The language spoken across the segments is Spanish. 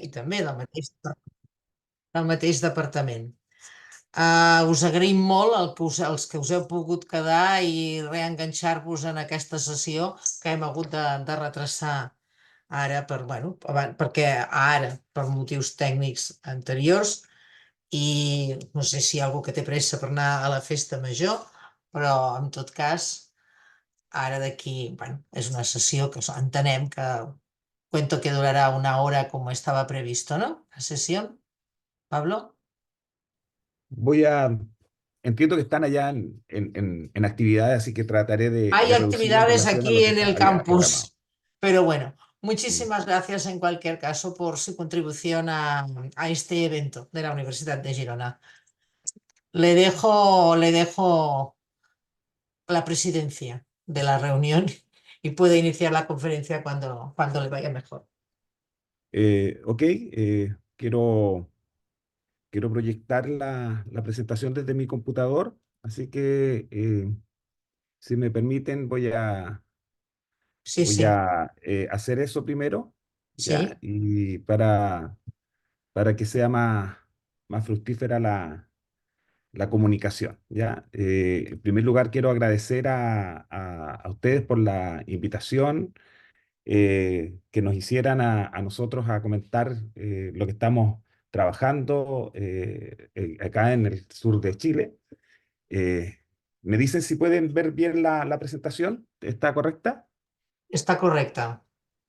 i també del mateix departament. Us agraïm molt els que us heu pogut quedar i reenganxar-vos en aquesta sessió que hem hagut de retrasar ara bueno, perquè ara, per motius tècnics anteriors, i no sé si hi ha algú que té pressa per anar a la festa major, però en tot cas, ara d'aquí, bueno, és una sessió que entenem que cuento que durará una hora como estaba previsto, ¿no? La sesión, Pablo. Voy a, entiendo que están allá en actividades, así que trataré Hay de reducirlo en actividades relación a lo aquí que en el había programado. campus, pero bueno, Mm. muchísimas gracias en cualquier caso por su contribución a este evento de la Universidad de Girona. Le dejo la presidencia de la reunión y puede iniciar la conferencia cuando le vaya mejor. Ok, quiero proyectar la presentación desde mi computador, así que si me permiten Sí, sí, hacer eso primero, ¿ya? sí, Y para que sea más fructífera la comunicación, ¿ya? En primer lugar, quiero agradecer a ustedes por la invitación que nos hicieran a nosotros a comentar lo que estamos trabajando acá en el sur de Chile. Eh, ¿Me dicen si pueden ver bien la presentación? ¿Está correcta? está correcta.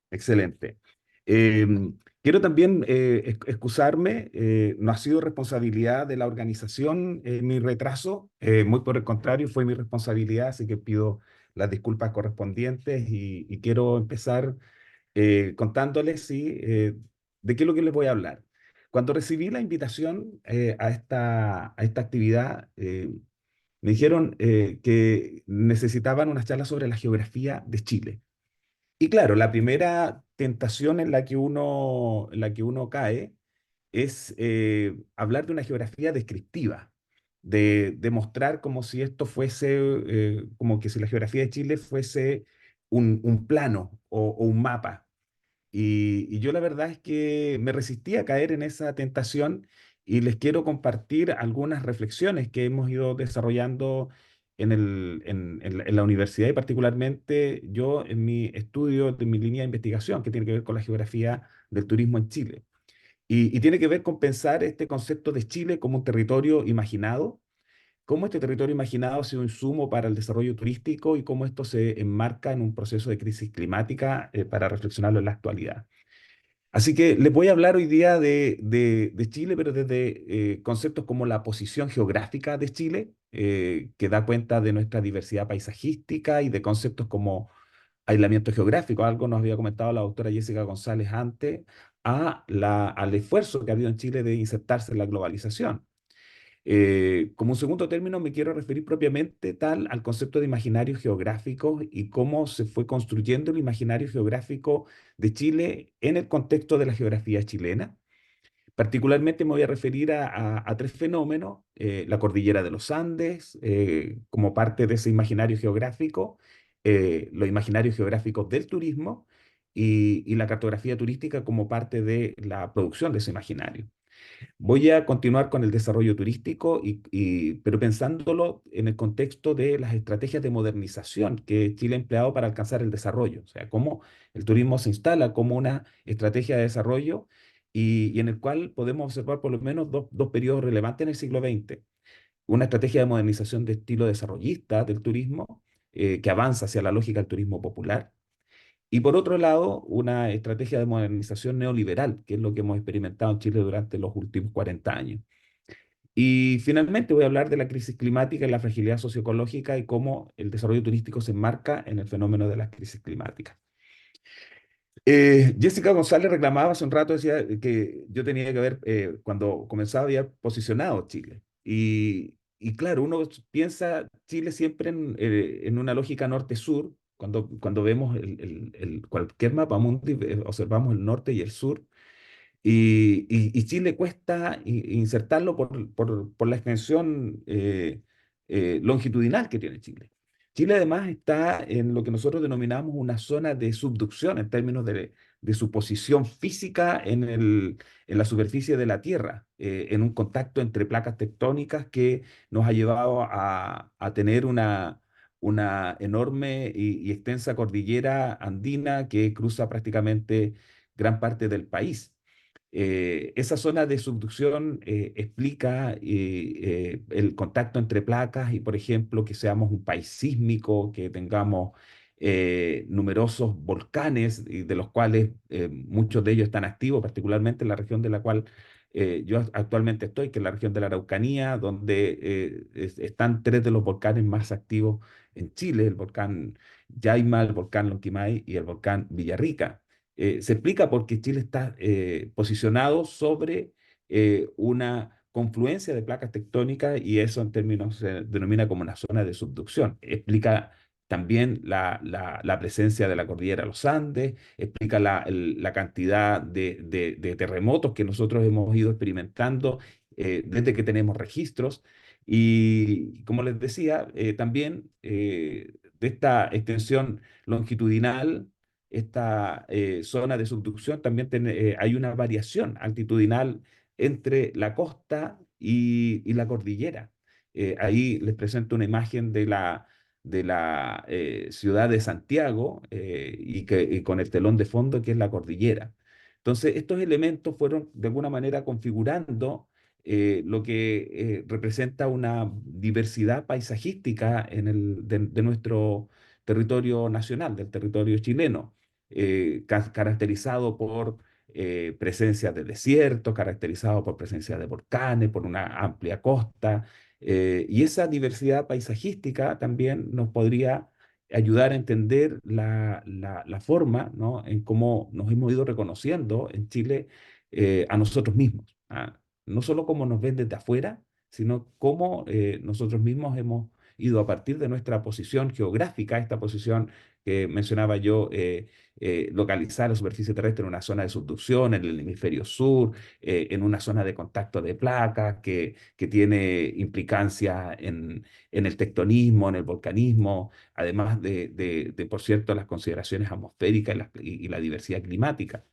Excelente. Eh, Quiero también excusarme, no ha sido responsabilidad de la organización mi retraso, muy por el contrario, fue mi responsabilidad, así que pido las disculpas correspondientes y quiero empezar contándoles sí, de qué es lo que les voy a hablar. Cuando recibí la invitación a esta actividad, me dijeron que necesitaban una charla sobre la geografía de Chile. Y claro, la primera tentación en la que uno cae es hablar de una geografía descriptiva, de mostrar como si esto fuese, como que si la geografía de Chile fuese un plano o un mapa. Y yo la verdad es que me resistí a caer en esa tentación y les quiero compartir algunas reflexiones que hemos ido desarrollando en la universidad y particularmente yo en mi estudio de mi línea de investigación que tiene que ver con la geografía del turismo en Chile. Y tiene que ver con pensar este concepto de Chile como un territorio imaginado, cómo este territorio imaginado ha sido un insumo para el desarrollo turístico y cómo esto se enmarca en un proceso de crisis climática para reflexionarlo en la actualidad. Así que les voy a hablar hoy día de Chile, pero desde conceptos como la posición geográfica de Chile, que da cuenta de nuestra diversidad paisajística y de conceptos como aislamiento geográfico, algo nos había comentado la doctora Jessica González antes, al esfuerzo que ha habido en Chile de insertarse en la globalización. Como un segundo término, me quiero referir propiamente tal al concepto de imaginario geográfico y cómo se fue construyendo el imaginario geográfico de Chile en el contexto de la geografía chilena. Particularmente me voy a referir a tres fenómenos: la cordillera de los Andes, como parte de ese imaginario geográfico, los imaginarios geográficos del turismo y la cartografía turística como parte de la producción de ese imaginario. Voy a continuar con el desarrollo turístico, pero pensándolo en el contexto de las estrategias de modernización que Chile ha empleado para alcanzar el desarrollo. O sea, cómo el turismo se instala como una estrategia de desarrollo y en el cual podemos observar por lo menos dos periodos relevantes en el siglo XX. Una estrategia de modernización de estilo desarrollista del turismo, que avanza hacia la lógica del turismo popular y por otro lado, una estrategia de modernización neoliberal, que es lo que hemos experimentado en Chile durante los últimos 40 años. Y finalmente voy a hablar de la crisis climática y la fragilidad socioecológica y cómo el desarrollo turístico se enmarca en el fenómeno de la crisis climática. Jessica González reclamaba hace un rato, decía que yo tenía que ver, cuando comenzaba, había posicionado Chile. Y claro, uno piensa Chile siempre en una lógica norte-sur. Cuando vemos cualquier mapa mundi, observamos el norte y el sur. Y Chile cuesta insertarlo por la extensión longitudinal que tiene Chile. Chile además está en lo que nosotros denominamos una zona de subducción en términos de su posición física en la superficie de la Tierra, en un contacto entre placas tectónicas que nos ha llevado a tener una enorme y extensa cordillera andina que cruza prácticamente gran parte del país. Esa zona de subducción explica el contacto entre placas y, por ejemplo, que seamos un país sísmico, que tengamos numerosos volcanes, y de los cuales muchos de ellos están activos, particularmente en la región de la cual yo actualmente estoy, que es la región de la Araucanía, donde están tres de los volcanes más activos en Chile: el volcán Yaima, el volcán Lonquimay y el volcán Villarrica. Se explica porque Chile está posicionado sobre una confluencia de placas tectónicas, y eso en términos se denomina como una zona de subducción. Explica también la presencia de la cordillera de los Andes, explica la cantidad de terremotos que nosotros hemos ido experimentando desde que tenemos registros. Y como les decía, también de esta extensión longitudinal, esta zona de subducción, también hay una variación altitudinal entre la costa y la cordillera. Ahí les presento una imagen de la ciudad de Santiago, y con el telón de fondo que es la cordillera. Entonces, estos elementos fueron de alguna manera configurando lo que representa una diversidad paisajística de nuestro territorio nacional, del territorio chileno, caracterizado por presencia de desiertos, caracterizado por presencia de volcanes, por una amplia costa, y esa diversidad paisajística también nos podría ayudar a entender la forma, ¿no?, en cómo nos hemos ido reconociendo en Chile a nosotros mismos. No solo cómo nos ven desde afuera, sino cómo nosotros mismos hemos ido, a partir de nuestra posición geográfica, esta posición que mencionaba yo, localizar la superficie terrestre en una zona de subducción en el hemisferio sur, en una zona de contacto de placas que tiene implicancia en el tectonismo, en el volcanismo, además por cierto, las consideraciones atmosféricas y la diversidad climática.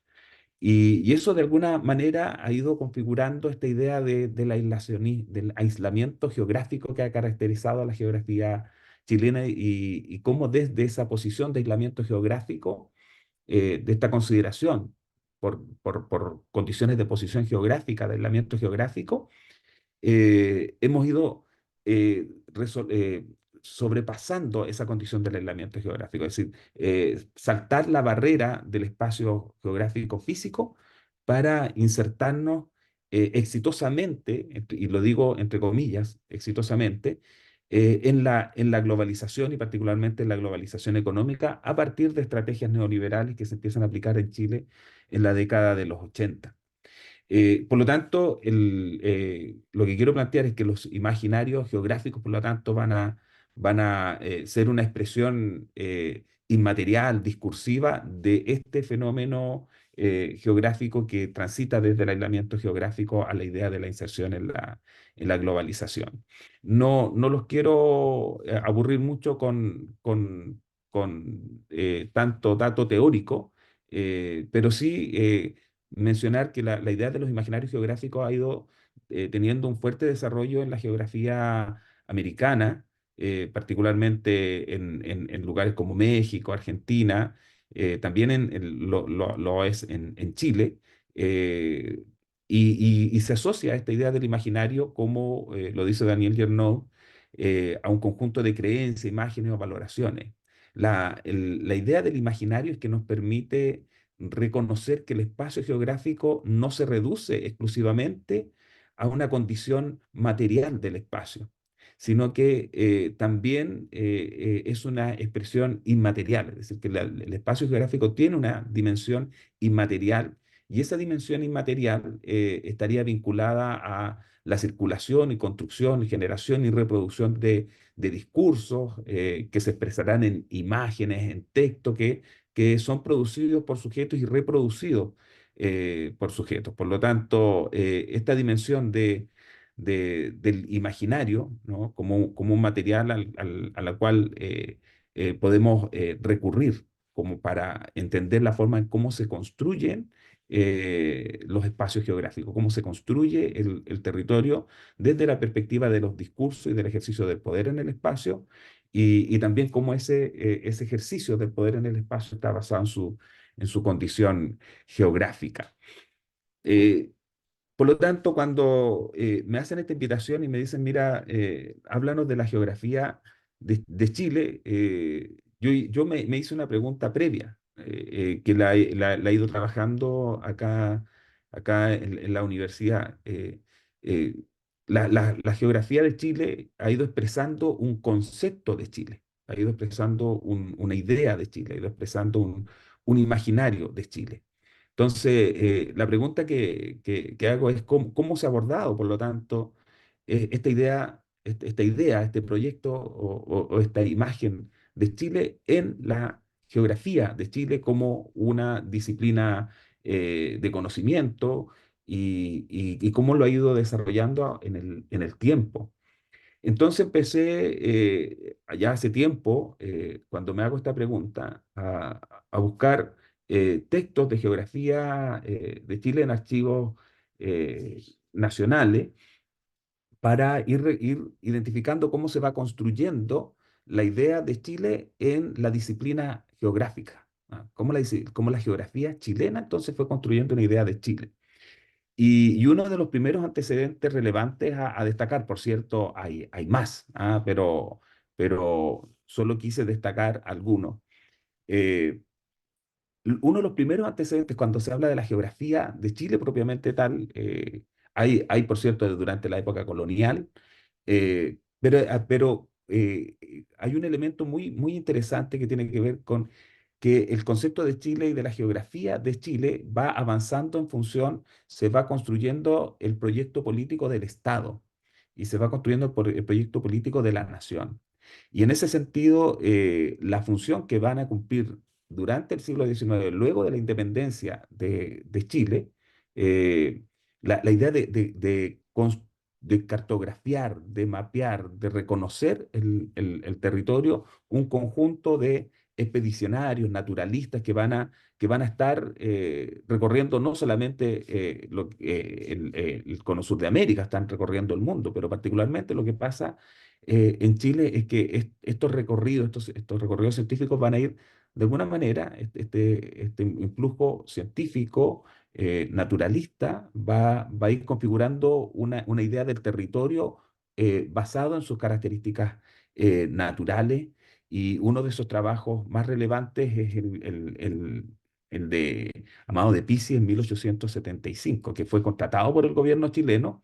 Y eso de alguna manera ha ido configurando esta idea del aislamiento geográfico que ha caracterizado a la geografía chilena, y cómo desde esa posición de aislamiento geográfico, de esta consideración por condiciones de posición geográfica, de aislamiento geográfico, hemos ido sobrepasando esa condición del aislamiento geográfico, es decir, saltar la barrera del espacio geográfico físico para insertarnos exitosamente, y lo digo entre comillas, exitosamente, en la globalización, y particularmente en la globalización económica, a partir de estrategias neoliberales que se empiezan a aplicar en Chile en la década de los 80. Por lo tanto, lo que quiero plantear es que los imaginarios geográficos, por lo tanto, van a ser una expresión inmaterial, discursiva, de este fenómeno geográfico que transita desde el aislamiento geográfico a la idea de la inserción en la globalización. No los quiero aburrir mucho con tanto dato teórico, pero sí mencionar que la idea de los imaginarios geográficos ha ido teniendo un fuerte desarrollo en la geografía americana, particularmente en lugares como México, Argentina, también lo es en Chile, eh, y se asocia a esta idea del imaginario, como lo dice Daniel Yernou, a un conjunto de creencias, imágenes o valoraciones. La idea del imaginario es que nos permite reconocer que el espacio geográfico no se reduce exclusivamente a una condición material del espacio, sino que también es una expresión inmaterial, es decir, que el espacio geográfico tiene una dimensión inmaterial, y esa dimensión inmaterial estaría vinculada a la circulación y construcción, generación y reproducción de discursos que se expresarán en imágenes, en texto, que son producidos por sujetos y reproducidos por sujetos. Por lo tanto, esta dimensión del imaginario, ¿no? Como un material a la cual podemos recurrir como para entender la forma en cómo se construyen los espacios geográficos, cómo se construye el territorio desde la perspectiva de los discursos y del ejercicio del poder en el espacio, y también cómo ese ejercicio del poder en el espacio está basado en su condición geográfica. Eh, por lo tanto, cuando me hacen esta invitación y me dicen, mira, háblanos de la geografía de Chile, yo me hice una pregunta previa, que la he ido trabajando acá en la universidad. Eh, la geografía de Chile ha ido expresando un concepto de Chile, ha ido expresando una idea de Chile, ha ido expresando un imaginario de Chile. Entonces, la pregunta que hago es cómo se ha abordado, por lo tanto, esta idea, este proyecto o esta imagen de Chile en la geografía de Chile como una disciplina de conocimiento y cómo lo ha ido desarrollando en el tiempo. Entonces empecé, allá hace tiempo, cuando me hago esta pregunta, a buscar textos de geografía de Chile en archivos eh, nacionales para ir identificando cómo se va construyendo la idea de Chile en la disciplina geográfica. Cómo la geografía chilena entonces fue construyendo una idea de Chile. Y uno de los primeros antecedentes relevantes a destacar, por cierto, hay más, pero solo quise destacar algunos. Eh, Uno de los primeros antecedentes cuando se habla de la geografía de Chile propiamente tal, por cierto, durante la época colonial, pero hay un elemento muy interesante que tiene que ver con que el concepto de Chile y de la geografía de Chile va avanzando en función, se va construyendo el proyecto político del Estado y se va construyendo el proyecto político de la nación. Y en ese sentido, la función que van a cumplir durante el siglo XIX, luego de la independencia de Chile, eh, la idea de cartografiar, de mapear, de reconocer el territorio, un conjunto de expedicionarios, naturalistas que van a estar recorriendo no solamente el cono sur de América, están recorriendo el mundo, pero particularmente lo que pasa en Chile es que estos recorridos, estos recorridos científicos van a ir de alguna manera, este influjo científico, naturalista, va a ir configurando una idea del territorio basado en sus características naturales. Y uno de esos trabajos más relevantes es el de Amado de Pizzi en 1875, que fue contratado por el gobierno chileno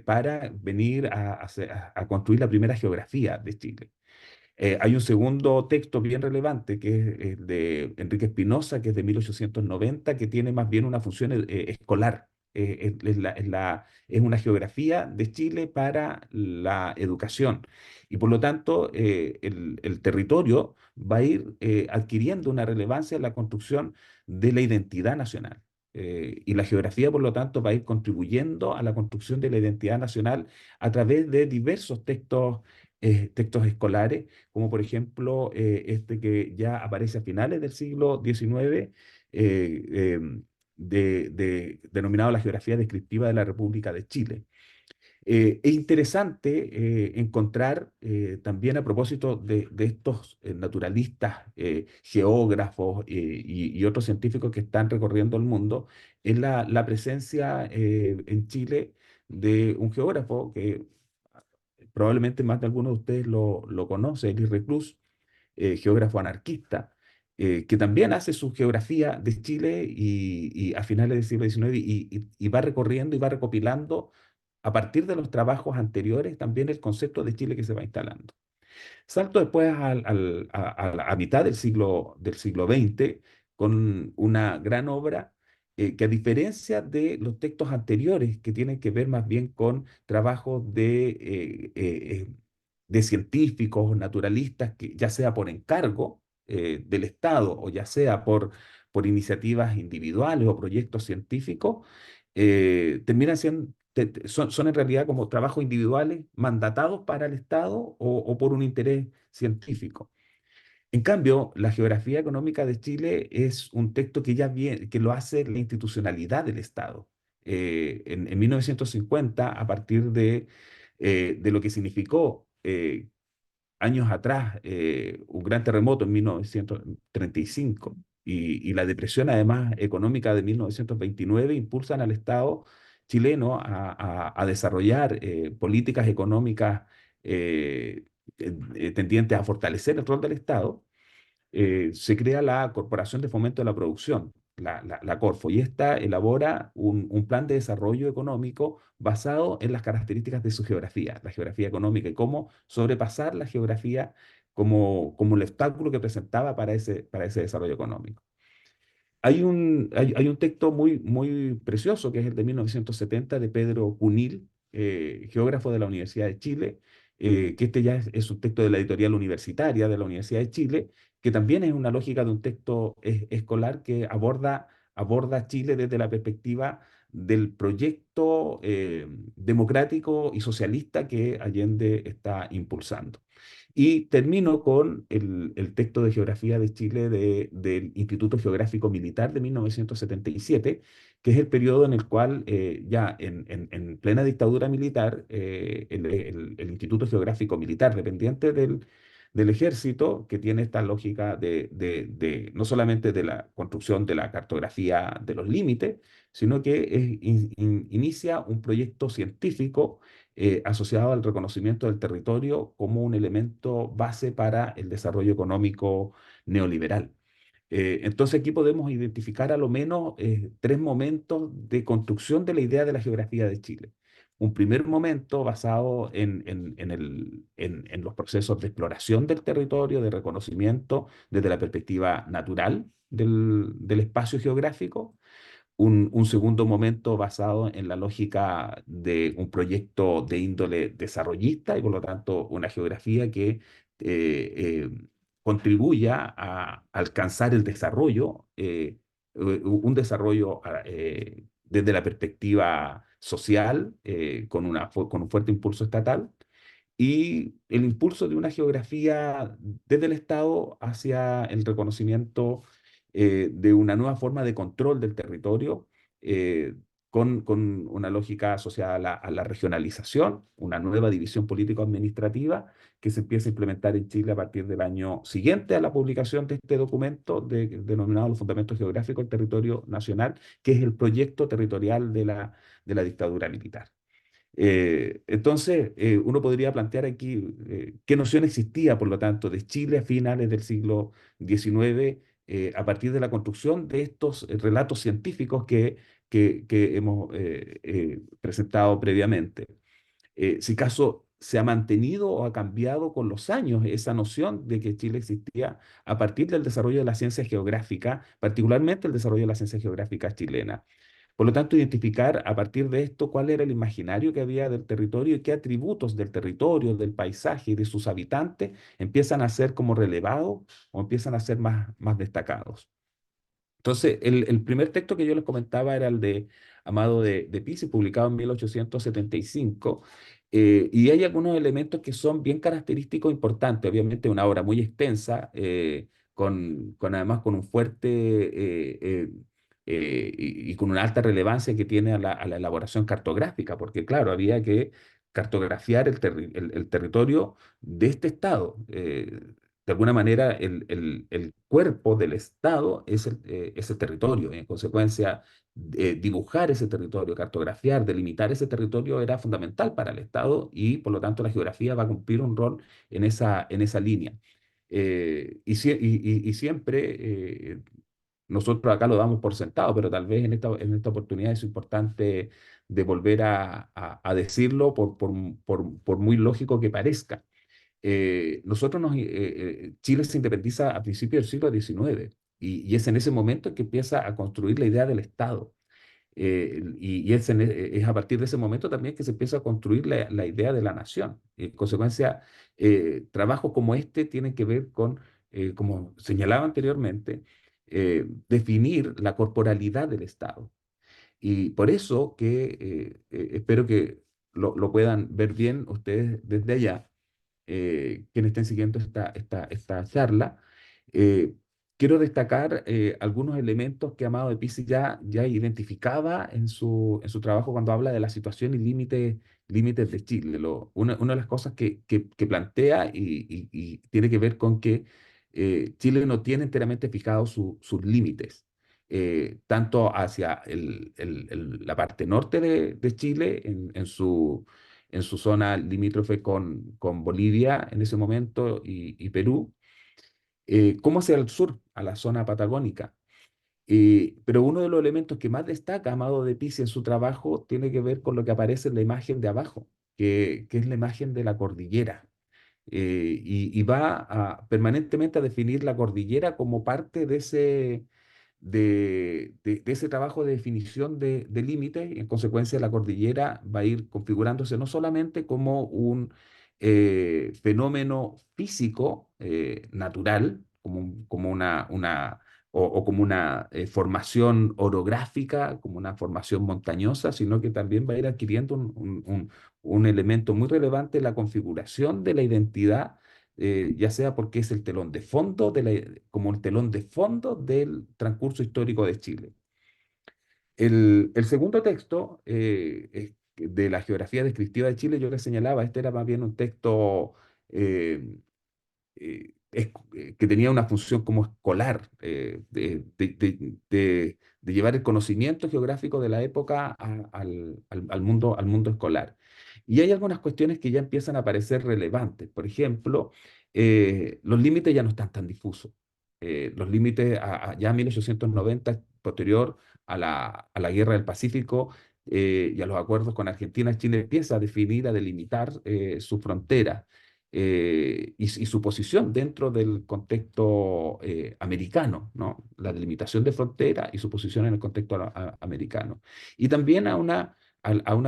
para venir a construir la primera geografía de Chile. Hay un segundo texto bien relevante que es el de Enrique Espinosa, que es de 1890, que tiene más bien una función escolar. Es una geografía de Chile para la educación. Y por lo tanto, el territorio va a ir adquiriendo una relevancia en la construcción de la identidad nacional. Y la geografía, por lo tanto, va a ir contribuyendo a la construcción de la identidad nacional a través de diversos textos escolares, como por ejemplo este que ya aparece a finales del siglo XIX, denominado la Geografía Descriptiva de la República de Chile. Es interesante encontrar también a propósito de estos naturalistas, geógrafos y otros científicos que están recorriendo el mundo, es la presencia en Chile de un geógrafo que probablemente más de alguno de ustedes lo conoce, Elie Reclus, geógrafo anarquista, que también hace su geografía de Chile y a finales del siglo XIX y va recorriendo y va recopilando a partir de los trabajos anteriores también el concepto de Chile que se va instalando. Salto después a mitad del siglo XX con una gran obra que a diferencia de los textos anteriores que tienen que ver más bien con trabajos de científicos, naturalistas, que ya sea por encargo del Estado o ya sea por iniciativas individuales o proyectos científicos, son en realidad como trabajos individuales mandatados para el Estado o por un interés científico. En cambio, la geografía económica de Chile es un texto que ya viene, que lo hace la institucionalidad del Estado. En 1950, a partir de lo que significó años atrás un gran terremoto en 1935 y la depresión además económica de 1929 impulsan al Estado chileno a desarrollar políticas económicas eh, tendientes a fortalecer el rol del Estado. Se crea la Corporación de Fomento de la Producción, la Corfo, y esta elabora un plan de desarrollo económico basado en las características de su geografía, la geografía económica, y cómo sobrepasar la geografía como el obstáculo que presentaba para ese desarrollo económico. Hay un texto muy precioso, que es el de 1970 de Pedro Cunil, geógrafo de la Universidad de Chile, que este ya es un texto de la editorial universitaria de la Universidad de Chile, que también es una lógica de un texto escolar que aborda Chile desde la perspectiva del proyecto democrático y socialista que Allende está impulsando. Y termino con el texto de Geografía de Chile del Instituto Geográfico Militar de 1977, que es el periodo en el cual ya en plena dictadura militar, el Instituto Geográfico Militar, dependiente del ejército, que tiene esta lógica no solamente de la construcción de la cartografía de los límites, sino que inicia un proyecto científico asociado al reconocimiento del territorio como un elemento base para el desarrollo económico neoliberal. Entonces aquí podemos identificar a lo menos tres momentos de construcción de la idea de la geografía de Chile. Un primer momento basado en los procesos de exploración del territorio, de reconocimiento desde la perspectiva natural del espacio geográfico. Un segundo momento basado en la lógica de un proyecto de índole desarrollista y por lo tanto una geografía que eh, contribuya a alcanzar el desarrollo, un desarrollo desde la perspectiva social, con un fuerte impulso estatal, y el impulso de una geografía desde el Estado hacia el reconocimiento de una nueva forma de control del territorio, eh, con una lógica asociada a la regionalización, una nueva división político-administrativa que se empieza a implementar en Chile a partir del año siguiente a la publicación de este documento denominado Los Fundamentos Geográficos del Territorio Nacional, que es el proyecto territorial de la dictadura militar. Entonces, uno podría plantear aquí qué noción existía, por lo tanto, de Chile a finales del siglo XIX, a partir de la construcción de estos relatos científicos que hemos presentado previamente. Si caso se ha mantenido o ha cambiado con los años esa noción de que Chile existía a partir del desarrollo de la ciencia geográfica, particularmente el desarrollo de la ciencia geográfica chilena. Por lo tanto, identificar a partir de esto cuál era el imaginario que había del territorio y qué atributos del territorio, del paisaje y de sus habitantes empiezan a ser como relevados o empiezan a ser más destacados. Entonces, el primer texto que yo les comentaba era el de Amado de Pizzi, publicado en 1875, y hay algunos elementos que son bien característicos e importantes. Obviamente, una obra muy extensa, además con un fuerte y con una alta relevancia que tiene a la elaboración cartográfica, porque claro, había que cartografiar el territorio de este estado. De alguna manera, el cuerpo del Estado es el territorio. En consecuencia, dibujar ese territorio, cartografiar, delimitar ese territorio era fundamental para el Estado y, por lo tanto, la geografía va a cumplir un rol en esa línea. Y siempre, nosotros acá lo damos por sentado, pero tal vez en esta oportunidad es importante de volver a decirlo por muy lógico que parezca. Chile se independiza a principios del siglo XIX y es en ese momento que empieza a construir la idea del Estado. Es a partir de ese momento también que se empieza a construir la idea de la nación. En consecuencia, trabajos como este tienen que ver con, como señalaba anteriormente, definir la corporalidad del Estado. Y por eso que espero que lo puedan ver bien ustedes desde allá, quienes estén siguiendo esta charla. Eh, Quiero destacar algunos elementos que Amado de Pizzi ya identificaba en su trabajo cuando habla de la situación y límites de Chile. Una de las cosas que plantea y tiene que ver con que Chile no tiene enteramente fijados sus límites. Tanto hacia la parte norte de Chile, en su zona limítrofe con Bolivia en ese momento y Perú, como hacia el sur, a la zona patagónica. Pero uno de los elementos que más destaca Amado de Pizzi en su trabajo tiene que ver con lo que aparece en la imagen de abajo, que es la imagen de la cordillera. Y va permanentemente a definir la cordillera como parte de ese trabajo de definición de límites, y en consecuencia la cordillera va a ir configurándose no solamente como un fenómeno físico natural, como o como una formación orográfica, como una formación montañosa, sino que también va a ir adquiriendo un elemento muy relevante en la configuración de la identidad, ya sea porque es el telón de fondo, como el telón de fondo del transcurso histórico de Chile. El segundo texto de la geografía descriptiva de Chile, yo les señalaba, este era más bien un texto eh, que tenía una función como escolar, de llevar el conocimiento geográfico de la época al mundo escolar. Y hay algunas cuestiones que ya empiezan a parecer relevantes. Por ejemplo, los límites ya no están tan difusos. Los límites ya 1890, posterior a la Guerra del Pacífico, y a los acuerdos con Argentina, Chile empieza a definir, a delimitar su frontera y su posición dentro del contexto americano, ¿no? La delimitación de frontera y su posición en el contexto americano. Y también a una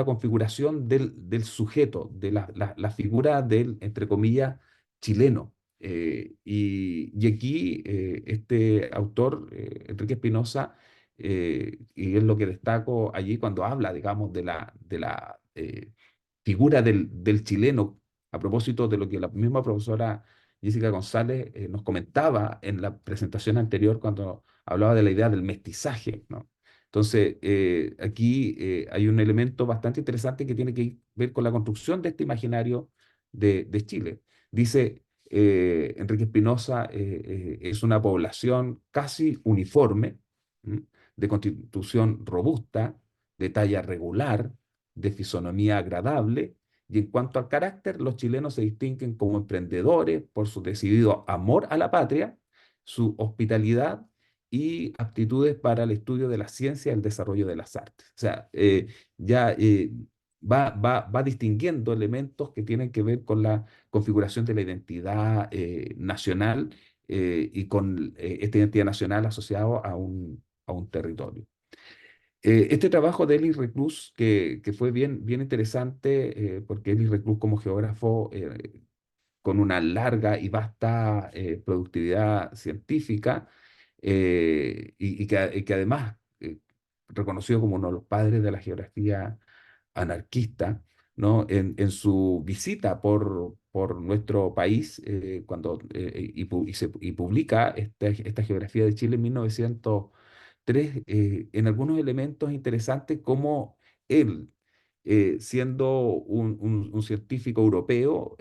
configuración del sujeto, de la figura del, entre comillas, chileno. Y aquí este autor, Enrique Espinosa, y es lo que destaco allí cuando habla, digamos, de la figura del chileno, a propósito de lo que la misma profesora Jessica González nos comentaba en la presentación anterior cuando hablaba de la idea del mestizaje, ¿no? Entonces, aquí hay un elemento bastante interesante que tiene que ver con la construcción de este imaginario de Chile. Dice Enrique Espinosa, es una población casi uniforme, ¿m? De constitución robusta, de talla regular, de fisonomía agradable, y en cuanto al carácter, los chilenos se distinguen como emprendedores por su decidido amor a la patria, su hospitalidad y aptitudes para el estudio de la ciencia y el desarrollo de las artes. O sea, ya va distinguiendo elementos que tienen que ver con la configuración de la identidad nacional y con esta identidad nacional asociado a un territorio. Este trabajo de Elie Reclus, que fue bien interesante, porque Elie Reclus como geógrafo, con una larga y vasta productividad científica, y que además reconocido como uno de los padres de la geografía anarquista, ¿no? En su visita por nuestro país, y publica esta geografía de Chile en 1903, en algunos elementos interesantes como él, siendo un científico europeo,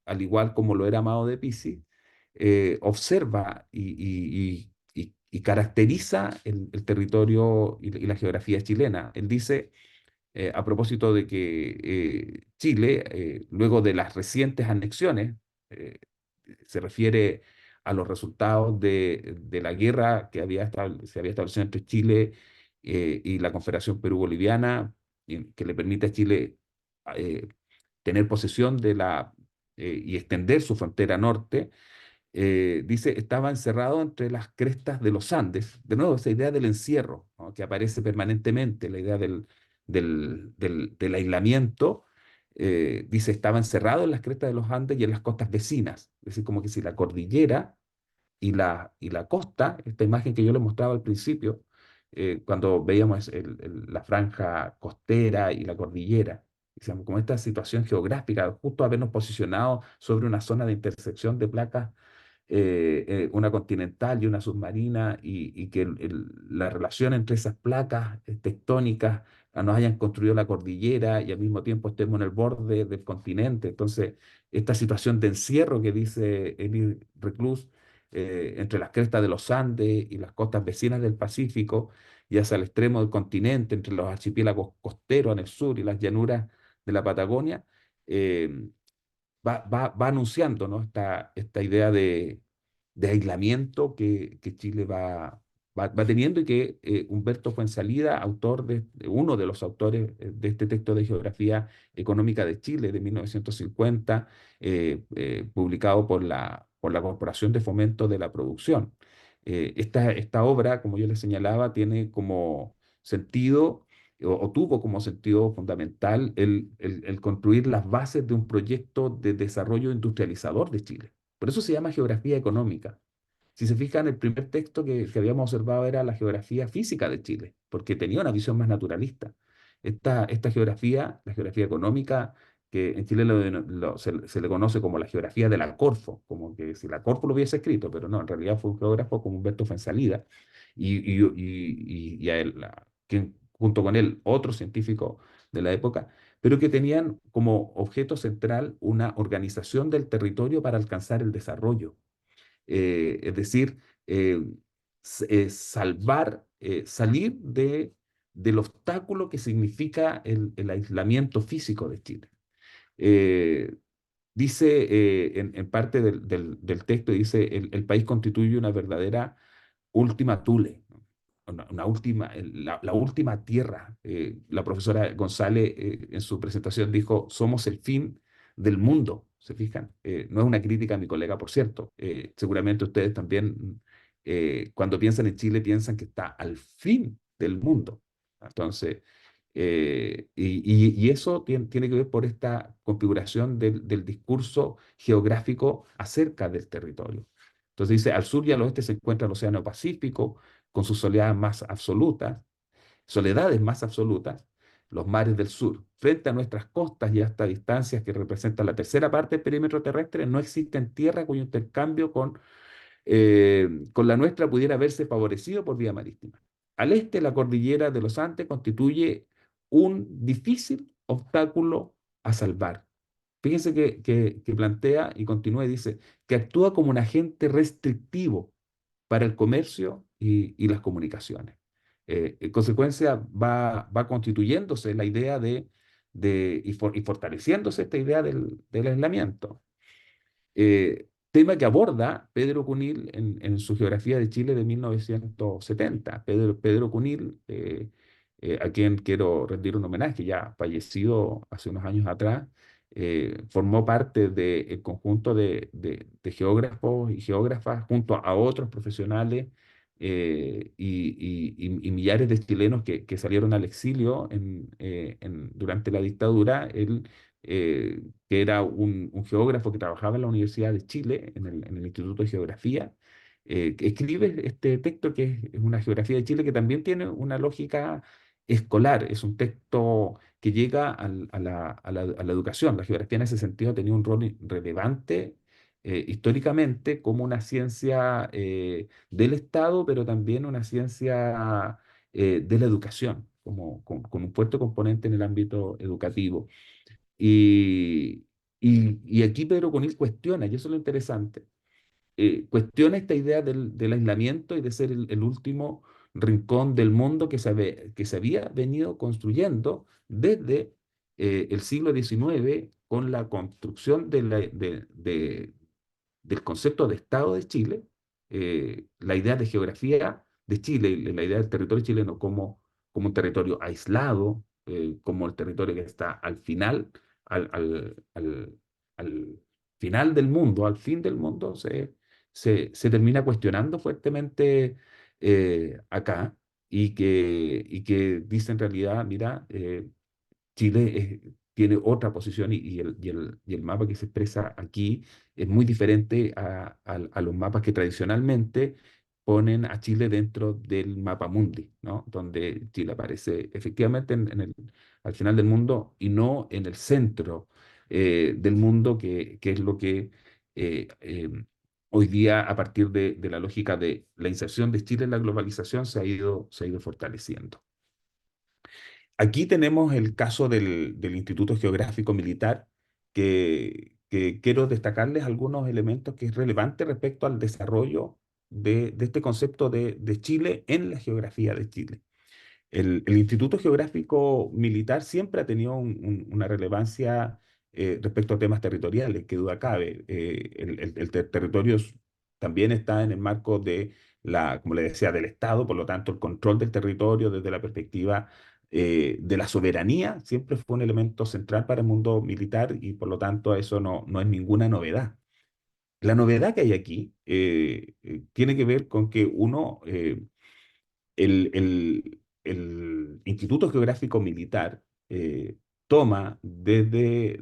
al igual como lo era Amado de Pizzi, observa y caracteriza el territorio y la geografía chilena. Él dice, a propósito de que Chile, luego de las recientes anexiones, eh, se refiere a los resultados de la guerra que se había establecido entre Chile y la Confederación Perú-Boliviana, que le permite a Chile eh, tener posesión y extender su frontera norte. Dice, estaba encerrado entre las crestas de los Andes. De nuevo, esa idea del encierro, ¿no? Que aparece permanentemente, la idea del aislamiento. Dice, estaba encerrado en las crestas de los Andes y en las costas vecinas. Es decir, como que si la cordillera y la costa, esta imagen que yo les mostraba al principio, cuando veíamos la franja costera y la cordillera. Decíamos, como esta situación geográfica, justo habernos posicionado sobre una zona de intersección de placas, una continental y una submarina, y que la relación entre esas placas tectónicas nos hayan construido la cordillera y al mismo tiempo estemos en el borde del continente. Entonces, esta situación de encierro que dice Émile Reclus, entre las crestas de los Andes y las costas vecinas del Pacífico, y hacia el extremo del continente, entre los archipiélagos costeros en el sur y las llanuras de la Patagonia, eh, va anunciando, ¿no? Esta idea de aislamiento que Chile va teniendo, y que Humberto Fuenzalida, uno de los autores de este texto de Geografía Económica de Chile de 1950, publicado por la Corporación de Fomento de la Producción. Esta obra, como yo les señalaba, tiene como sentido, o tuvo como sentido fundamental el construir las bases de un proyecto de desarrollo industrializador de Chile. Por eso se llama geografía económica. Si se fijan, el primer texto que habíamos observado era la geografía física de Chile, porque tenía una visión más naturalista. Esta geografía, la geografía económica, que en Chile se le conoce como la geografía de la Corfo, como que si la Corfo lo hubiese escrito, pero no, en realidad fue un geógrafo como Humberto Fuenzalida, y a él, junto con él otros científicos de la época, pero que tenían como objeto central una organización del territorio para alcanzar el desarrollo. Es decir, eh, salir del obstáculo que significa el aislamiento físico de Chile. Eh, Dice, en parte del texto, dice, el país constituye una verdadera última Thule, ¿no? Una última, la última tierra. La profesora González, en su presentación, dijo, somos el fin del mundo. ¿Se fijan? No es una crítica a mi colega, por cierto. Seguramente ustedes también, cuando piensan en Chile, piensan que está al fin del mundo. Entonces, y eso tiene que ver por esta configuración del discurso geográfico acerca del territorio. Entonces dice, al sur y al oeste se encuentra el Océano Pacífico, con sus soledades más absolutas, los mares del sur. Frente a nuestras costas y hasta distancias que representan la tercera parte del perímetro terrestre, no existe tierra cuyo intercambio con la nuestra pudiera verse favorecido por vía marítima. Al este, la cordillera de los Andes constituye un difícil obstáculo a salvar. Fíjense que plantea y continúa y dice que actúa como un agente restrictivo para el comercio y las comunicaciones. En consecuencia, va constituyéndose la idea y fortaleciéndose esta idea del aislamiento. Tema que aborda Pedro Cunil en su Geografía de Chile de 1970. Pedro Cunil, a quien quiero rendir un homenaje, ya fallecido hace unos años atrás, formó parte del conjunto de geógrafos y geógrafas junto a otros profesionales, y millares de chilenos que salieron al exilio durante la dictadura. Él, que era un geógrafo que trabajaba en la Universidad de Chile, en el Instituto de Geografía, que escribe este texto que es una geografía de Chile que también tiene una lógica escolar. Es un texto que llega a la educación. La geografía en ese sentido tenía un rol relevante, históricamente, como una ciencia del Estado, pero también una ciencia de la educación, con un fuerte componente en el ámbito educativo. Y, y aquí Pedro Conil cuestiona, y eso es lo interesante, cuestiona esta idea del aislamiento y de ser el último rincón del mundo que se había venido construyendo desde el siglo XIX, con la construcción del concepto de Estado de Chile, la idea de geografía de Chile y la idea del territorio chileno como un territorio aislado, como el territorio que está al final del mundo, al fin del mundo, se termina cuestionando fuertemente acá, y que dice en realidad, mira, Chile tiene otra posición, y el mapa que se expresa aquí es muy diferente a los mapas que tradicionalmente ponen a Chile dentro del mapa mundi, ¿no? Donde Chile aparece efectivamente al final del mundo y no en el centro del mundo, que es lo que eh, eh, hoy día, a partir de la lógica de la inserción de Chile en la globalización, se ha ido fortaleciendo. Aquí tenemos el caso del Instituto Geográfico Militar, que quiero destacarles algunos elementos que es relevante respecto al desarrollo de este concepto de Chile en la geografía de Chile. El Instituto Geográfico Militar siempre ha tenido una relevancia respecto a temas territoriales, que duda cabe. El territorio también está en el marco de como le decía, del Estado, por lo tanto, el control del territorio desde la perspectiva de la soberanía siempre fue un elemento central para el mundo militar y por lo tanto eso no es ninguna novedad. La novedad que hay aquí tiene que ver con que uno el Instituto Geográfico Militar toma desde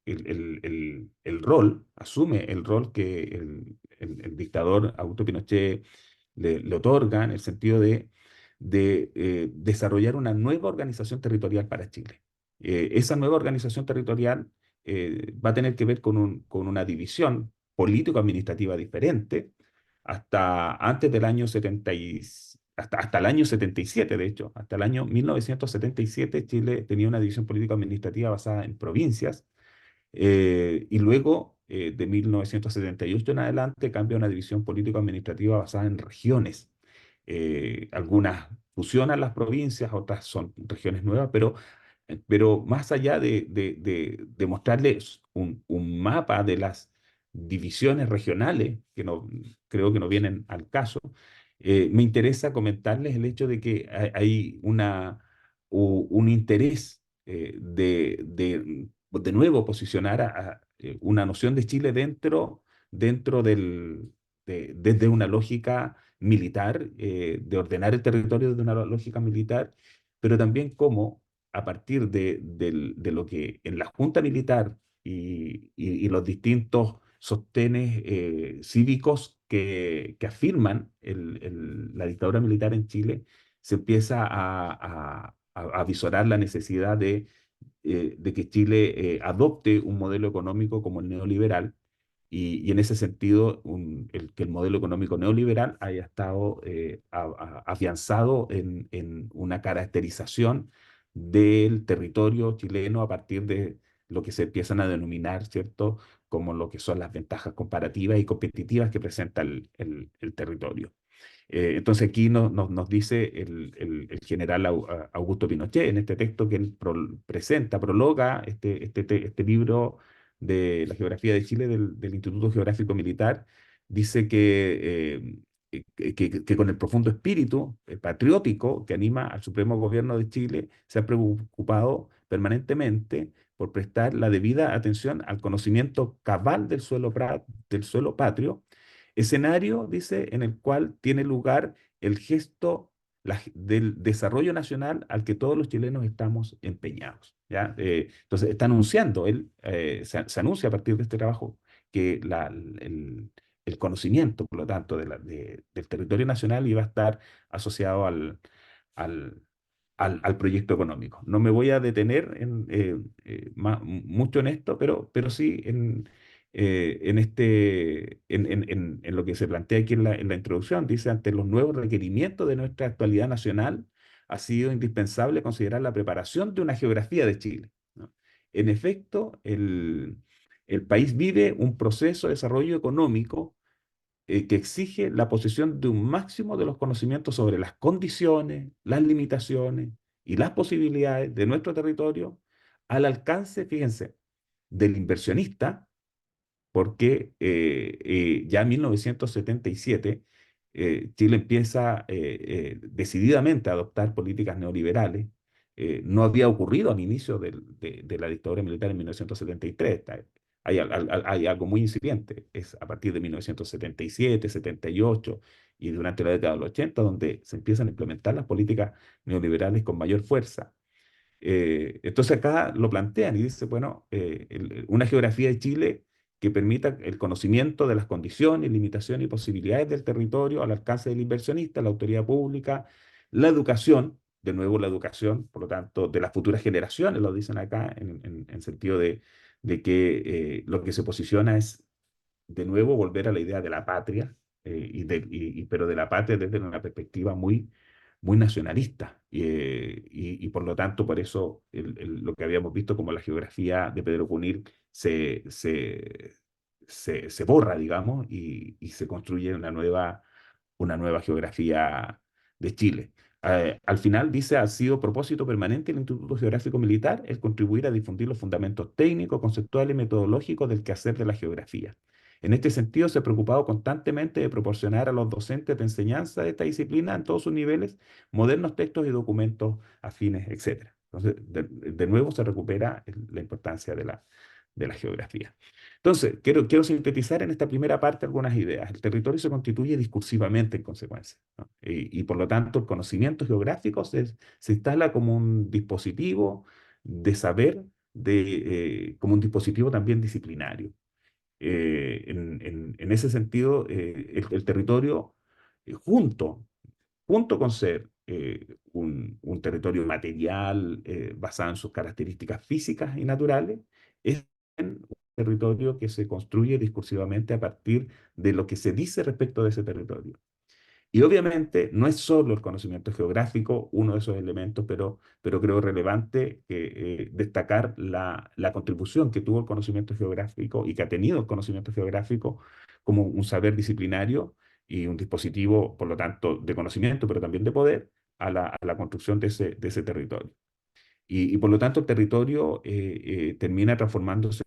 el rol, asume el rol que el dictador Augusto Pinochet le otorga en el sentido de desarrollar una nueva organización territorial para Chile. Esa nueva organización territorial va a tener que ver con una división político-administrativa diferente hasta antes del año 70 hasta el año 77, de hecho, hasta el año 1977 Chile tenía una división político-administrativa basada en provincias y luego de 1978 en adelante cambia a una división político-administrativa basada en regiones. Algunas fusionan las provincias, otras son regiones nuevas, pero más allá de mostrarles un mapa de las divisiones regionales, que no, creo que no vienen al caso, me interesa comentarles el hecho de que hay un interés de nuevo posicionar una noción de Chile dentro desde una lógica militar, de ordenar el territorio desde una lógica militar, pero también cómo a partir de lo que en la Junta Militar y los distintos sostenes cívicos que afirman la dictadura militar en Chile, se empieza a visorar la necesidad de que Chile adopte un modelo económico como el neoliberal, y en ese sentido, que el modelo económico neoliberal haya estado afianzado en una caracterización del territorio chileno a partir de lo que se empiezan a denominar, ¿cierto?, como lo que son las ventajas comparativas y competitivas que presenta el territorio. Entonces aquí nos dice el general Augusto Pinochet en este texto que él presenta, prologa este libro de la geografía de Chile del Instituto Geográfico Militar, dice que con el profundo espíritu patriótico que anima al Supremo Gobierno de Chile, se ha preocupado permanentemente por prestar la debida atención al conocimiento cabal del suelo patrio, escenario, dice, en el cual tiene lugar el gesto del desarrollo nacional al que todos los chilenos estamos empeñados, ¿ya? Entonces, está anunciando, él se anuncia a partir de este trabajo que el conocimiento, por lo tanto, del territorio nacional iba a estar asociado al, al proyecto económico. No me voy a detener mucho en esto, pero sí en lo que se plantea aquí en la introducción. Dice, ante los nuevos requerimientos de nuestra actualidad nacional, ha sido indispensable considerar la preparación de una geografía de Chile, ¿no? En efecto, el país vive un proceso de desarrollo económico que exige la posesión de un máximo de los conocimientos sobre las condiciones, las limitaciones y las posibilidades de nuestro territorio al alcance, fíjense, del inversionista, porque ya en 1977 Chile empieza decididamente a adoptar políticas neoliberales. No había ocurrido al inicio de la dictadura militar en 1973. Hay algo muy incipiente, es a partir de 1977, 78 y durante la década de los 80 donde se empiezan a implementar las políticas neoliberales con mayor fuerza. Entonces acá lo plantean y dice, bueno, una geografía de Chile que permita el conocimiento de las condiciones, limitaciones y posibilidades del territorio al alcance del inversionista, la autoridad pública, la educación, de nuevo la educación, por lo tanto, de las futuras generaciones, lo dicen acá, en sentido de que lo que se posiciona es, de nuevo, volver a la idea de la patria, pero de la patria desde una perspectiva muy nacionalista. Y por lo tanto, por eso lo que habíamos visto como la geografía de Pedro Cunil se borra, digamos, y se construye una nueva geografía de Chile. Al final dice, ha sido propósito permanente del Instituto Geográfico Militar el contribuir a difundir los fundamentos técnicos, conceptuales y metodológicos del quehacer de la geografía. En este sentido, se ha preocupado constantemente de proporcionar a los docentes de enseñanza de esta disciplina en todos sus niveles modernos textos y documentos afines, etc. Entonces, de nuevo se recupera la importancia de la geografía. Entonces, quiero sintetizar en esta primera parte algunas ideas. El territorio se constituye discursivamente en consecuencia, ¿no? Y por lo tanto, el conocimiento geográfico se instala como un dispositivo de saber, como un dispositivo también disciplinario. En ese sentido, el territorio, junto con ser un territorio material basado en sus características físicas y naturales, es un territorio que se construye discursivamente a partir de lo que se dice respecto de ese territorio. Y obviamente no es solo el conocimiento geográfico uno de esos elementos, pero creo relevante destacar la contribución que tuvo el conocimiento geográfico y que ha tenido el conocimiento geográfico como un saber disciplinario y un dispositivo, por lo tanto, de conocimiento, pero también de poder a la construcción de ese territorio. Y por lo tanto el territorio termina transformándose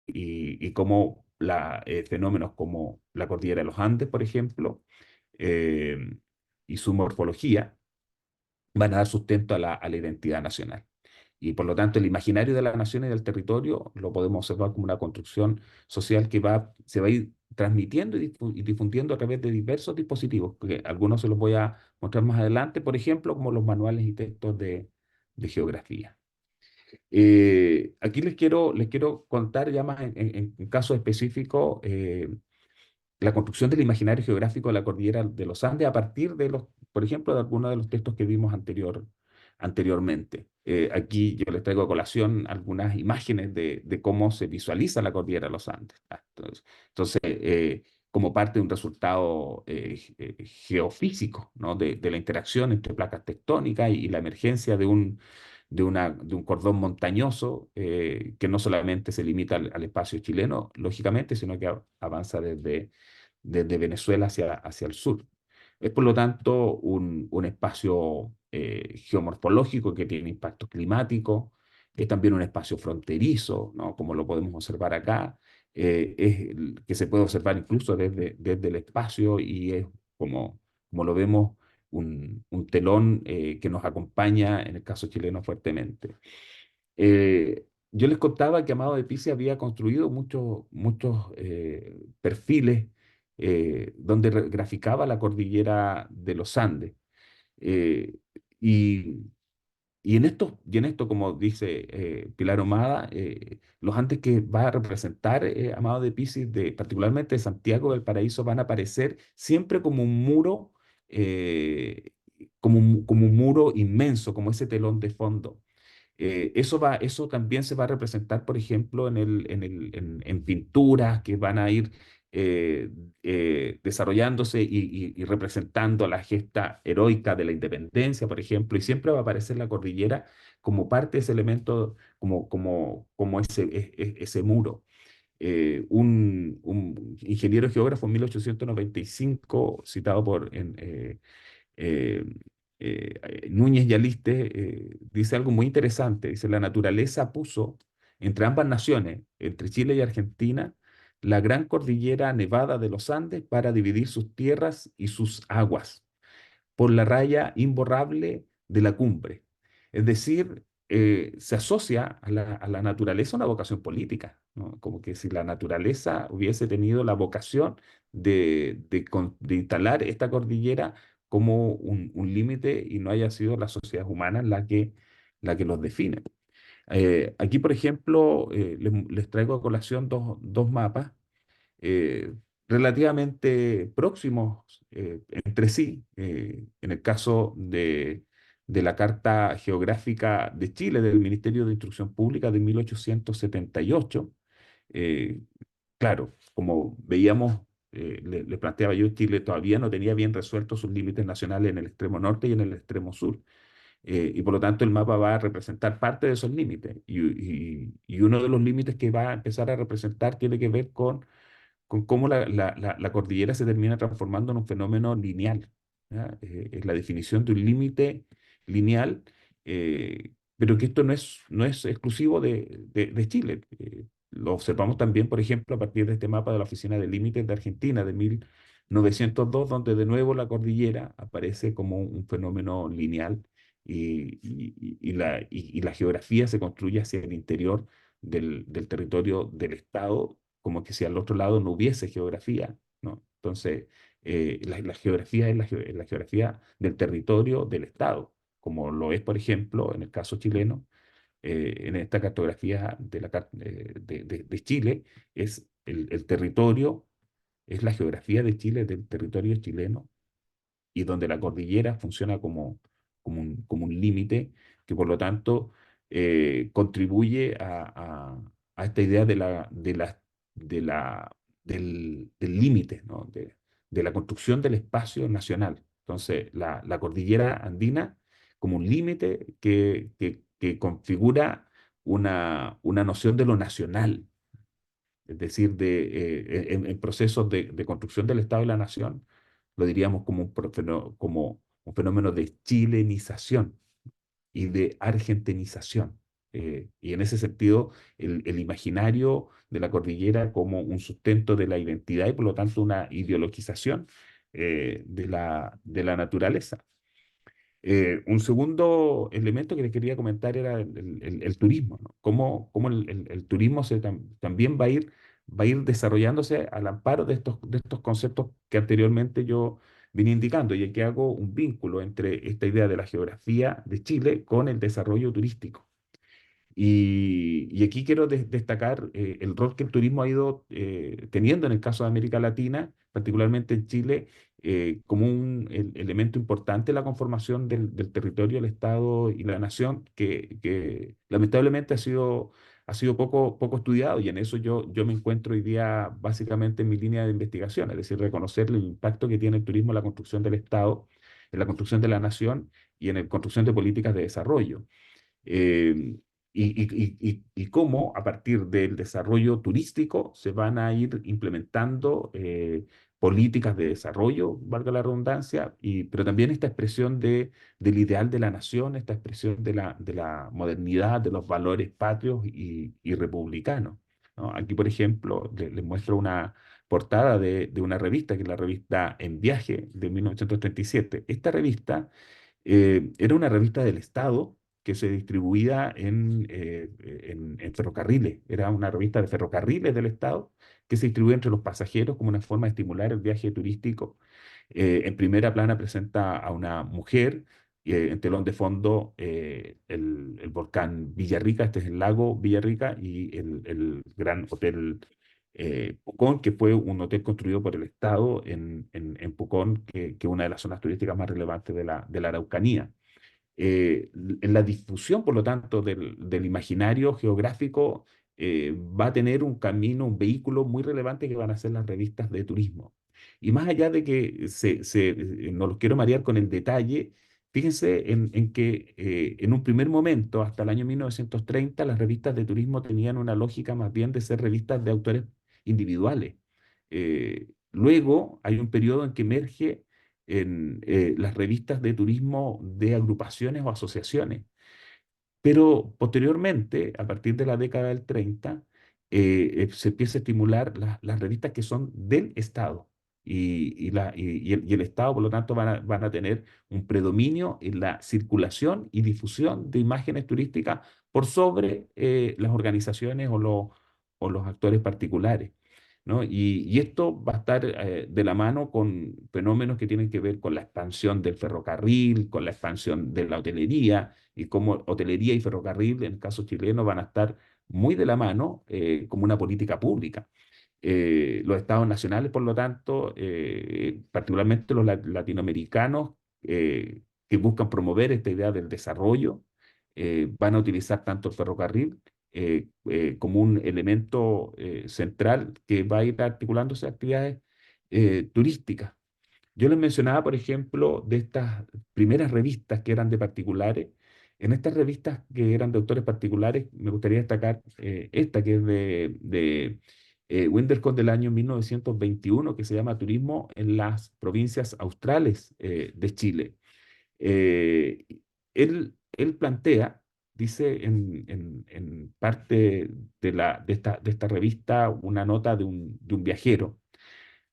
y como fenómenos como la cordillera de los Andes, por ejemplo, eh, y su morfología van a dar sustento a la identidad nacional. Y por lo tanto, el imaginario de la nación y del territorio lo podemos observar como una construcción social que se va a ir transmitiendo y difundiendo a través de diversos dispositivos, que algunos se los voy a mostrar más adelante, por ejemplo, como los manuales y textos de geografía. Aquí les quiero contar ya más en casos específicos la construcción del imaginario geográfico de la cordillera de los Andes a partir por ejemplo, de algunos de los textos que vimos anteriormente. Aquí yo les traigo a colación algunas imágenes de cómo se visualiza la cordillera de los Andes. Como parte de un resultado geofísico, ¿no? De la interacción entre placas tectónicas y la emergencia de un cordón montañoso que no solamente se limita al espacio chileno, lógicamente, sino que avanza desde Venezuela hacia el sur. Es por lo tanto un espacio geomorfológico que tiene impacto climático, es también un espacio fronterizo, ¿no? Como lo podemos observar acá, que se puede observar incluso desde el espacio y es como lo vemos un telón que nos acompaña en el caso chileno fuertemente. Yo les contaba que Amado de Pizzi había construido muchos perfiles donde graficaba la cordillera de los Andes. Eh, y, y en esto, como dice Pilar Ahumada, los Andes que va a representar Amado de Pizzi, particularmente de Santiago del Paraíso, van a aparecer siempre como un muro, como un muro inmenso, como ese telón de fondo. Eso también se va a representar, por ejemplo, en pinturas que van a ir eh, desarrollándose y representando la gesta heroica de la independencia, por ejemplo, y siempre va a aparecer la cordillera como parte de ese elemento, como ese muro. Un ingeniero geógrafo en 1895, citado eh, Núñez y Aliste, dice algo muy interesante. Dice, la naturaleza puso entre ambas naciones, entre Chile y Argentina, la gran cordillera nevada de los Andes para dividir sus tierras y sus aguas por la raya imborrable de la cumbre. Es decir, se asocia a la naturaleza una vocación política, ¿no? Como que si la naturaleza hubiese tenido la vocación de instalar esta cordillera como un límite y no haya sido la sociedad humana la que los define. Aquí, por ejemplo, les traigo a colación dos mapas eh, relativamente próximos entre sí. En el caso de la Carta Geográfica de Chile del Ministerio de Instrucción Pública de 1878, eh, claro, como veíamos, le planteaba yo, Chile todavía no tenía bien resueltos sus límites nacionales en el extremo norte y en el extremo sur. Y por lo tanto el mapa va a representar parte de esos límites. Y uno de los límites que va a empezar a representar tiene que ver con cómo la cordillera se termina transformando en un fenómeno lineal. ¿Ya? Es la definición de un límite lineal, pero que esto no es exclusivo de Chile. Lo observamos también, por ejemplo, a partir de este mapa de la Oficina de Límites de Argentina de 1902, donde de nuevo la cordillera aparece como un fenómeno lineal y la geografía se construye hacia el interior del territorio del Estado, como que si al otro lado no hubiese geografía, ¿no? Entonces, la geografía es la geografía del territorio del Estado, como lo es, por ejemplo, en el caso chileno, en esta cartografía de Chile, es el territorio, es la geografía de Chile, del territorio chileno, y donde la cordillera funciona como un límite que por lo tanto contribuye a esta idea del límite, ¿no? De la construcción del espacio nacional. Entonces, la cordillera andina como un límite que configura una noción de lo nacional, es decir, en procesos de construcción del Estado y la nación, lo diríamos como un fenómeno de chilenización y de argentinización. Y en ese sentido, el imaginario de la cordillera como un sustento de la identidad y por lo tanto una ideologización de la naturaleza. Un segundo elemento que les quería comentar era el turismo, ¿no? Cómo el turismo también va a ir desarrollándose al amparo de estos conceptos que anteriormente yo vine indicando. Y aquí hago un vínculo entre esta idea de la geografía de Chile con el desarrollo turístico. Y aquí quiero destacar el rol que el turismo ha ido teniendo en el caso de América Latina, particularmente en Chile, como un elemento importante en la conformación del territorio, el Estado y la nación, que lamentablemente ha sido poco estudiado y en eso yo me encuentro hoy día básicamente en mi línea de investigación, es decir, reconocer el impacto que tiene el turismo en la construcción del Estado, en la construcción de la nación y en la construcción de políticas de desarrollo. eh, y cómo a partir del desarrollo turístico se van a ir implementando políticas de desarrollo, valga la redundancia, pero también esta expresión del ideal de la nación, esta expresión de la modernidad, de los valores patrios y republicanos, ¿no? Aquí, por ejemplo, les muestro una portada de una revista, que es la revista En Viaje de 1937. Esta revista era una revista del Estado que se distribuía en ferrocarriles. Era una revista de ferrocarriles del Estado que se distribuía entre los pasajeros como una forma de estimular el viaje turístico. En primera plana presenta a una mujer, en telón de fondo el volcán Villarrica, este es el lago Villarrica, y el gran hotel Pucón, que fue un hotel construido por el Estado en Pucón, que es una de las zonas turísticas más relevantes de la Araucanía. En la difusión, por lo tanto, del imaginario geográfico, va a tener un camino, un vehículo muy relevante que van a ser las revistas de turismo. Y más allá de que no los quiero marear con el detalle, fíjense en que en un primer momento, hasta el año 1930, las revistas de turismo tenían una lógica más bien de ser revistas de autores individuales. Luego hay un periodo en que emerge en las revistas de turismo de agrupaciones o asociaciones. Pero posteriormente, a partir de la década del 30, se empieza a estimular las revistas que son del Estado. Y el Estado, por lo tanto, van a tener un predominio en la circulación y difusión de imágenes turísticas por sobre las organizaciones o los actores particulares. ¿no? Y esto va a estar de la mano con fenómenos que tienen que ver con la expansión del ferrocarril, con la expansión de la hotelería, y cómo hotelería y ferrocarril, en el caso chileno, van a estar muy de la mano como una política pública. Los estados nacionales, por lo tanto, particularmente los latinoamericanos, que buscan promover esta idea del desarrollo, van a utilizar tanto el ferrocarril como un elemento central que va a ir articulándose a actividades turísticas. Yo les mencionaba, por ejemplo, de estas primeras revistas que eran de particulares. En estas revistas que eran de autores particulares, me gustaría destacar esta que es de Wintercott del año 1921, que se llama Turismo en las provincias australes de Chile. Eh, él plantea, dice en parte de esta revista, una nota de un viajero.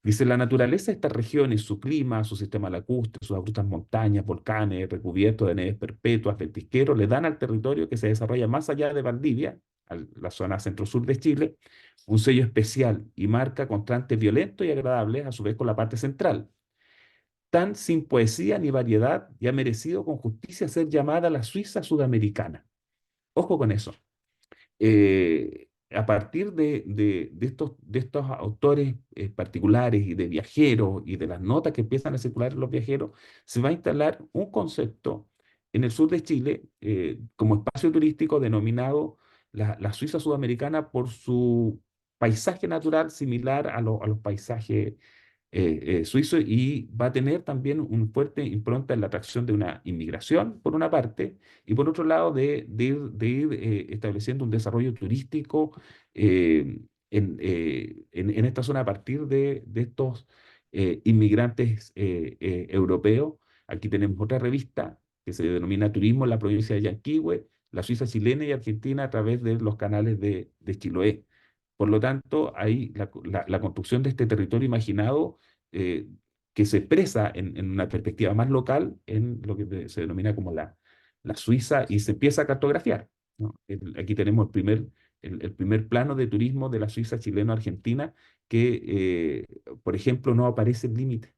Dice, la naturaleza de estas regiones, su clima, su sistema lacustre, sus abruptas montañas, volcanes, recubiertos de nieves perpetuas, ventisqueros, le dan al territorio que se desarrolla más allá de Valdivia, a la zona centro-sur de Chile, un sello especial y marca contrastes violentos y agradables, a su vez con la parte central. Tan sin poesía ni variedad, y ha merecido con justicia ser llamada la Suiza sudamericana. Ojo con eso. A partir de estos autores particulares y de viajeros y de las notas que empiezan a circular en los viajeros, se va a instalar un concepto en el sur de Chile como espacio turístico denominado la Suiza sudamericana por su paisaje natural similar a los paisajes suizo, y va a tener también un fuerte impronta en la atracción de una inmigración, por una parte, y por otro lado de ir estableciendo un desarrollo turístico en esta zona a partir de estos inmigrantes europeos. Aquí tenemos otra revista que se denomina Turismo en la provincia de Yanquihue, la Suiza chilena y argentina a través de los canales de Chiloé. Por lo tanto, ahí la construcción de este territorio imaginado eh, que se expresa en una perspectiva más local en lo que se denomina como la Suiza, y se empieza a cartografiar, ¿no? Aquí tenemos el primer plano de turismo de la Suiza chileno-argentina que, por ejemplo, no aparece el límite,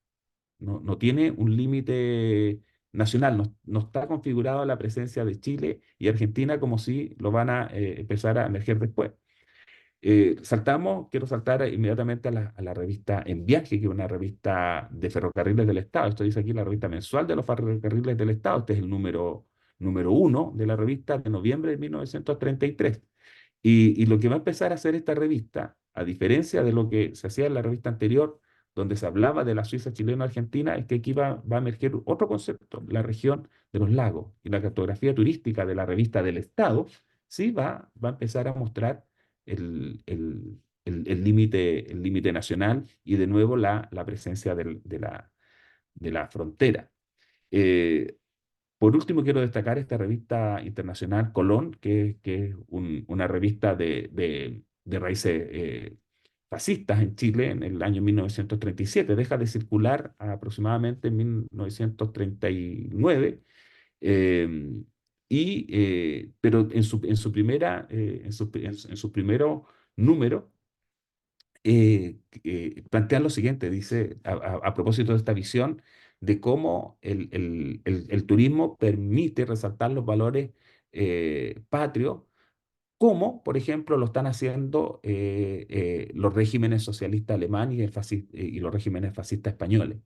no tiene un límite nacional, no está configurada la presencia de Chile y Argentina como si lo van a empezar a emerger después. Quiero saltar inmediatamente a la revista En Viaje, que es una revista de ferrocarriles del Estado. Esto dice aquí la revista mensual de los ferrocarriles del Estado. Este es el número 1 de la revista de noviembre de 1933. Y lo que va a empezar a hacer esta revista, a diferencia de lo que se hacía en la revista anterior, donde se hablaba de la Suiza chileno-argentina, es que aquí va a emerger otro concepto, la región de los lagos. Y la cartografía turística de la revista del Estado, sí va a empezar a mostrar el límite nacional, y de nuevo la presencia de la frontera. Eh, por último, quiero destacar esta revista internacional Colón, que es una revista de raíces fascistas en Chile en el año 1937. Deja de circular aproximadamente en 1939, eh, pero en su primera, en su primero número, plantean lo siguiente, dice, a propósito de esta visión de cómo el turismo permite resaltar los valores patrios, como por ejemplo lo están haciendo los regímenes socialistas alemanes y los regímenes fascistas españoles.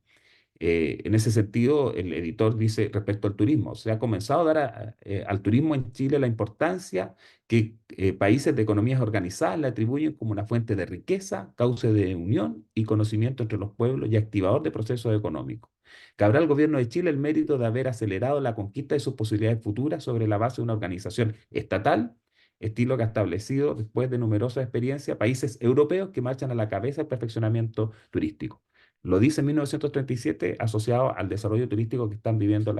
En ese sentido, el editor dice respecto al turismo, se ha comenzado a dar al turismo en Chile la importancia que países de economías organizadas le atribuyen como una fuente de riqueza, cauce de unión y conocimiento entre los pueblos y activador de procesos económicos. Cabrá al gobierno de Chile el mérito de haber acelerado la conquista de sus posibilidades futuras sobre la base de una organización estatal, estilo que ha establecido después de numerosas experiencias países europeos que marchan a la cabeza del perfeccionamiento turístico. Lo dice en 1937 asociado al desarrollo turístico que están viviendo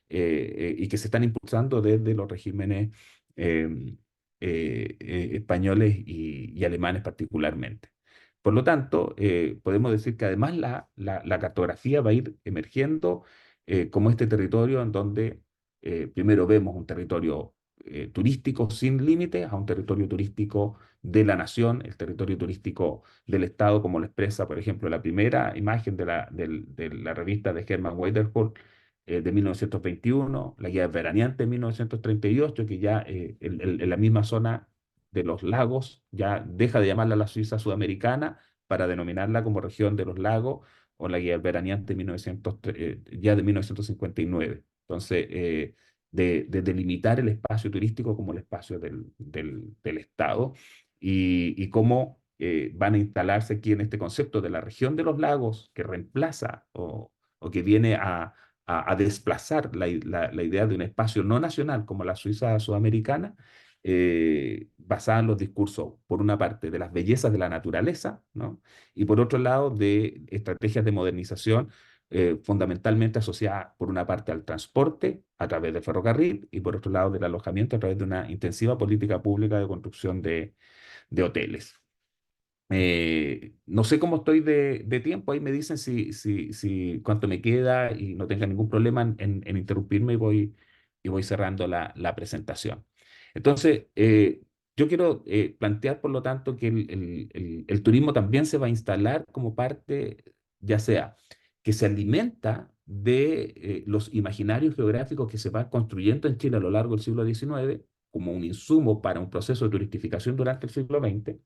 y que se están impulsando desde los regímenes eh, españoles y alemanes particularmente. Por lo tanto, podemos decir que además la cartografía va a ir emergiendo como este territorio en donde primero vemos un territorio turístico sin límites a un territorio turístico de la nación, el territorio turístico del Estado, como lo expresa, por ejemplo, la primera imagen de la revista de Herman Weiderholt de 1921, la guía veraneante de 1938, que ya en la misma zona de los lagos ya deja de llamarla la Suiza sudamericana para denominarla como región de los lagos, o la guía veraneante 1900, ya de 1959. Entonces, de delimitar el espacio turístico como el espacio del Estado y cómo van a instalarse aquí en este concepto de la región de los lagos que reemplaza o que viene a desplazar la idea de un espacio no nacional como la Suiza sudamericana, basada en los discursos, por una parte, de las bellezas de la naturaleza, ¿no? Y por otro lado, de estrategias de modernización fundamentalmente asociada, por una parte, al transporte a través del ferrocarril y por otro lado, del alojamiento a través de una intensiva política pública de construcción de hoteles. No sé cómo estoy de tiempo, ahí me dicen si cuánto me queda y no tenga ningún problema en interrumpirme y voy cerrando la presentación. Entonces, yo quiero plantear, por lo tanto, que el turismo también se va a instalar como parte, ya sea que se alimenta de los imaginarios geográficos que se van construyendo en Chile a lo largo del siglo XIX, como un insumo para un proceso de turistificación durante el siglo XX,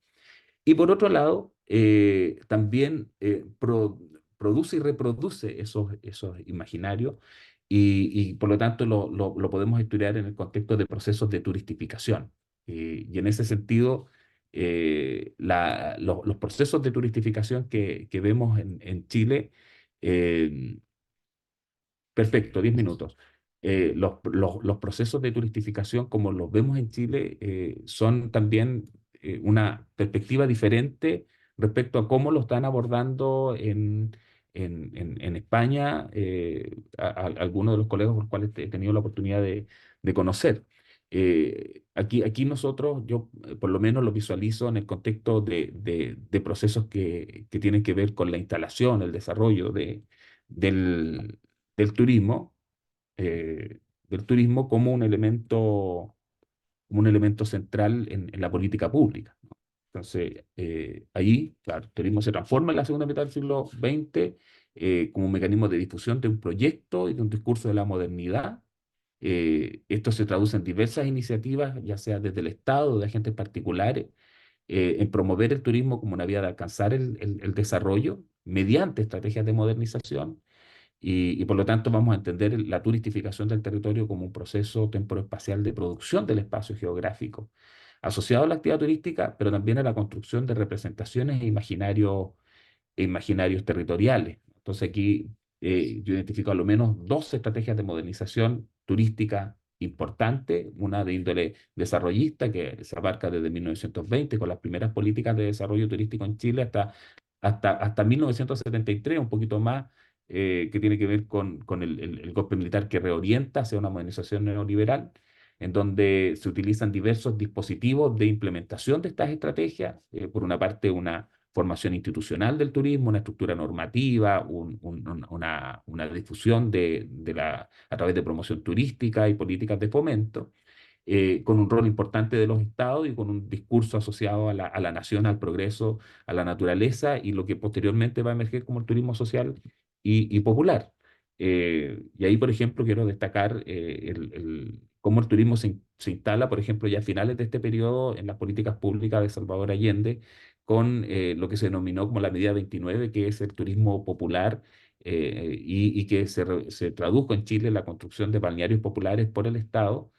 y por otro lado, también produce y reproduce esos imaginarios y por lo tanto lo podemos estudiar en el contexto de procesos de turistificación. Y en ese sentido, los procesos de turistificación que vemos en Chile, eh, perfecto, 10 minutos. Los procesos de turistificación, como los vemos en Chile, son también una perspectiva diferente respecto a cómo lo están abordando en España, algunos de los colegas por los cuales he tenido la oportunidad de conocer. Aquí nosotros, yo por lo menos lo visualizo en el contexto de procesos que tienen que ver con la instalación, el desarrollo del, del turismo, del turismo como un elemento central en la política pública, ¿no? Entonces, ahí, claro, el turismo se transforma en la segunda mitad del siglo XX como un mecanismo de difusión de un proyecto y de un discurso de la modernidad. Esto se traduce en diversas iniciativas, ya sea desde el Estado, de agentes particulares, en promover el turismo como una vía de alcanzar el desarrollo mediante estrategias de modernización y por lo tanto vamos a entender la turistificación del territorio como un proceso temporoespacial de producción del espacio geográfico, asociado a la actividad turística, pero también a la construcción de representaciones e imaginarios territoriales. Entonces aquí yo identifico a lo menos dos estrategias de modernización turística importantes, una de índole desarrollista que se abarca desde 1920 con las primeras políticas de desarrollo turístico en Chile hasta 1973, un poquito más, que tiene que ver con el golpe militar que reorienta hacia una modernización neoliberal, en donde se utilizan diversos dispositivos de implementación de estas estrategias. Por una parte, una formación institucional del turismo, una estructura normativa, una difusión a través de promoción turística y políticas de fomento, con un rol importante de los estados y con un discurso asociado a la nación, al progreso, a la naturaleza y lo que posteriormente va a emerger como el turismo social y popular. Y ahí, por ejemplo, quiero destacar cómo el turismo se instala, por ejemplo, ya a finales de este periodo en las políticas públicas de Salvador Allende, con lo que se denominó como la medida 29, que es el turismo popular, y que se tradujo en Chile en la construcción de balnearios populares por el Estado.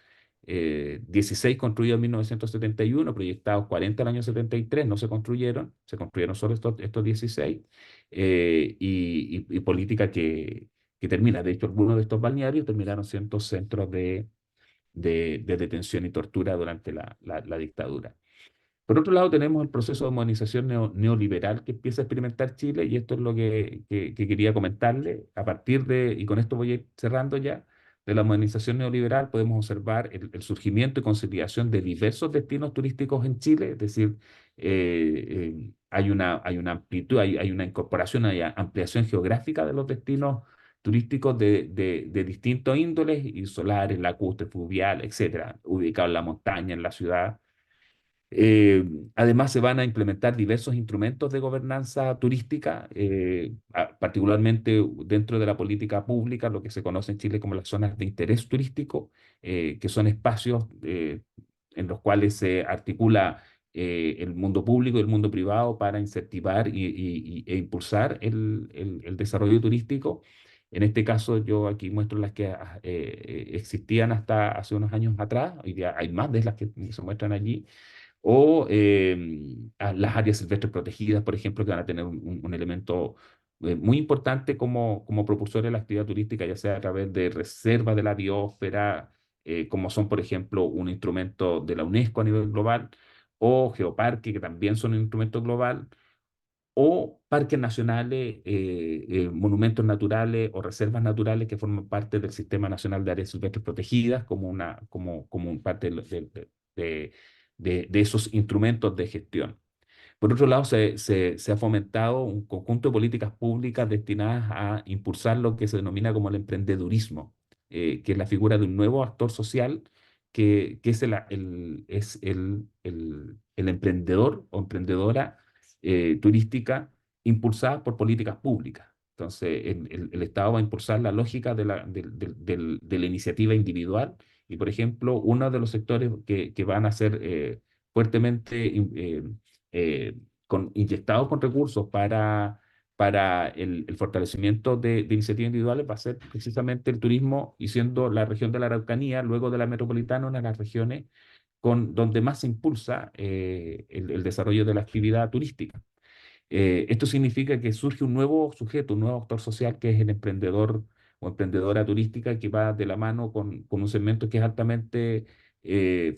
16 construidos en 1971, proyectados 40 en el año 73, no se construyeron solo estos 16, y política que termina. De hecho, algunos de estos balnearios terminaron siendo centros de detención y tortura durante la dictadura. Por otro lado, tenemos el proceso de modernización neoliberal que empieza a experimentar Chile, y esto es lo que quería comentarle. Y con esto voy a ir cerrando ya, de la modernización neoliberal podemos observar el surgimiento y consolidación de diversos destinos turísticos en Chile, es decir, hay una amplitud, hay una incorporación, hay ampliación geográfica de los destinos turísticos de distintos índoles y solares, lacustre, fluvial, etcétera, ubicados en la montaña, en la ciudad. Eh, Además, se van a implementar diversos instrumentos de gobernanza turística, particularmente dentro de la política pública, lo que se conoce en Chile como las zonas de interés turístico, que son espacios en los cuales se articula el mundo público y el mundo privado para incentivar e impulsar el desarrollo turístico. En este caso, yo aquí muestro las que existían hasta hace unos años atrás. Hoy día hay más de las que se muestran allí o a las áreas silvestres protegidas, por ejemplo, que van a tener un elemento muy importante como propulsor de la actividad turística, ya sea a través de reservas de la biosfera, como son, por ejemplo, un instrumento de la UNESCO a nivel global, o geoparque, que también son un instrumento global, o parques nacionales, monumentos naturales o reservas naturales que forman parte del Sistema Nacional de Áreas Silvestres Protegidas, como un parte de esos instrumentos de gestión. Por otro lado, se ha fomentado un conjunto de políticas públicas destinadas a impulsar lo que se denomina como el emprendedurismo, que es la figura de un nuevo actor social que es el emprendedor o emprendedora turística impulsada por políticas públicas. Entonces, el Estado va a impulsar la lógica de la iniciativa individual y, por ejemplo, uno de los sectores que van a ser fuertemente eh, inyectados con recursos para el fortalecimiento de iniciativas individuales va a ser precisamente el turismo y siendo la región de la Araucanía, luego de la metropolitana, una de las regiones donde más se impulsa el desarrollo de la actividad turística. Esto significa que surge un nuevo sujeto, un nuevo actor social que es el emprendedor o emprendedora turística que va de la mano con un segmento que es altamente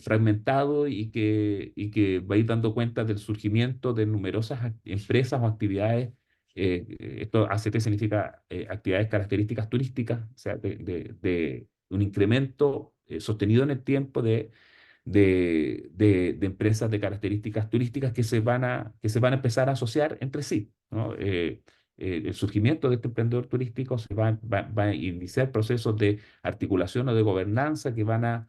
fragmentado y que va a ir dando cuenta del surgimiento de numerosas empresas o actividades. Esto ACT significa actividades características turísticas, o sea, de un incremento sostenido en el tiempo de empresas de características turísticas que se van a empezar a asociar entre sí, ¿no? El surgimiento de este emprendedor turístico va a iniciar procesos de articulación o de gobernanza que van a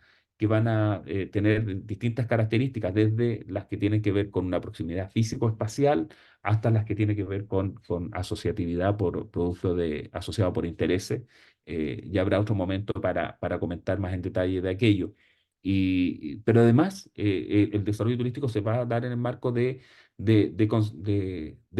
tener distintas características, desde las que tienen que ver con una proximidad físico-espacial hasta las que tienen que ver con asociatividad por producto asociado por intereses. Ya habrá otro momento para comentar más en detalle de aquello. Pero además, el desarrollo turístico se va a dar en el marco de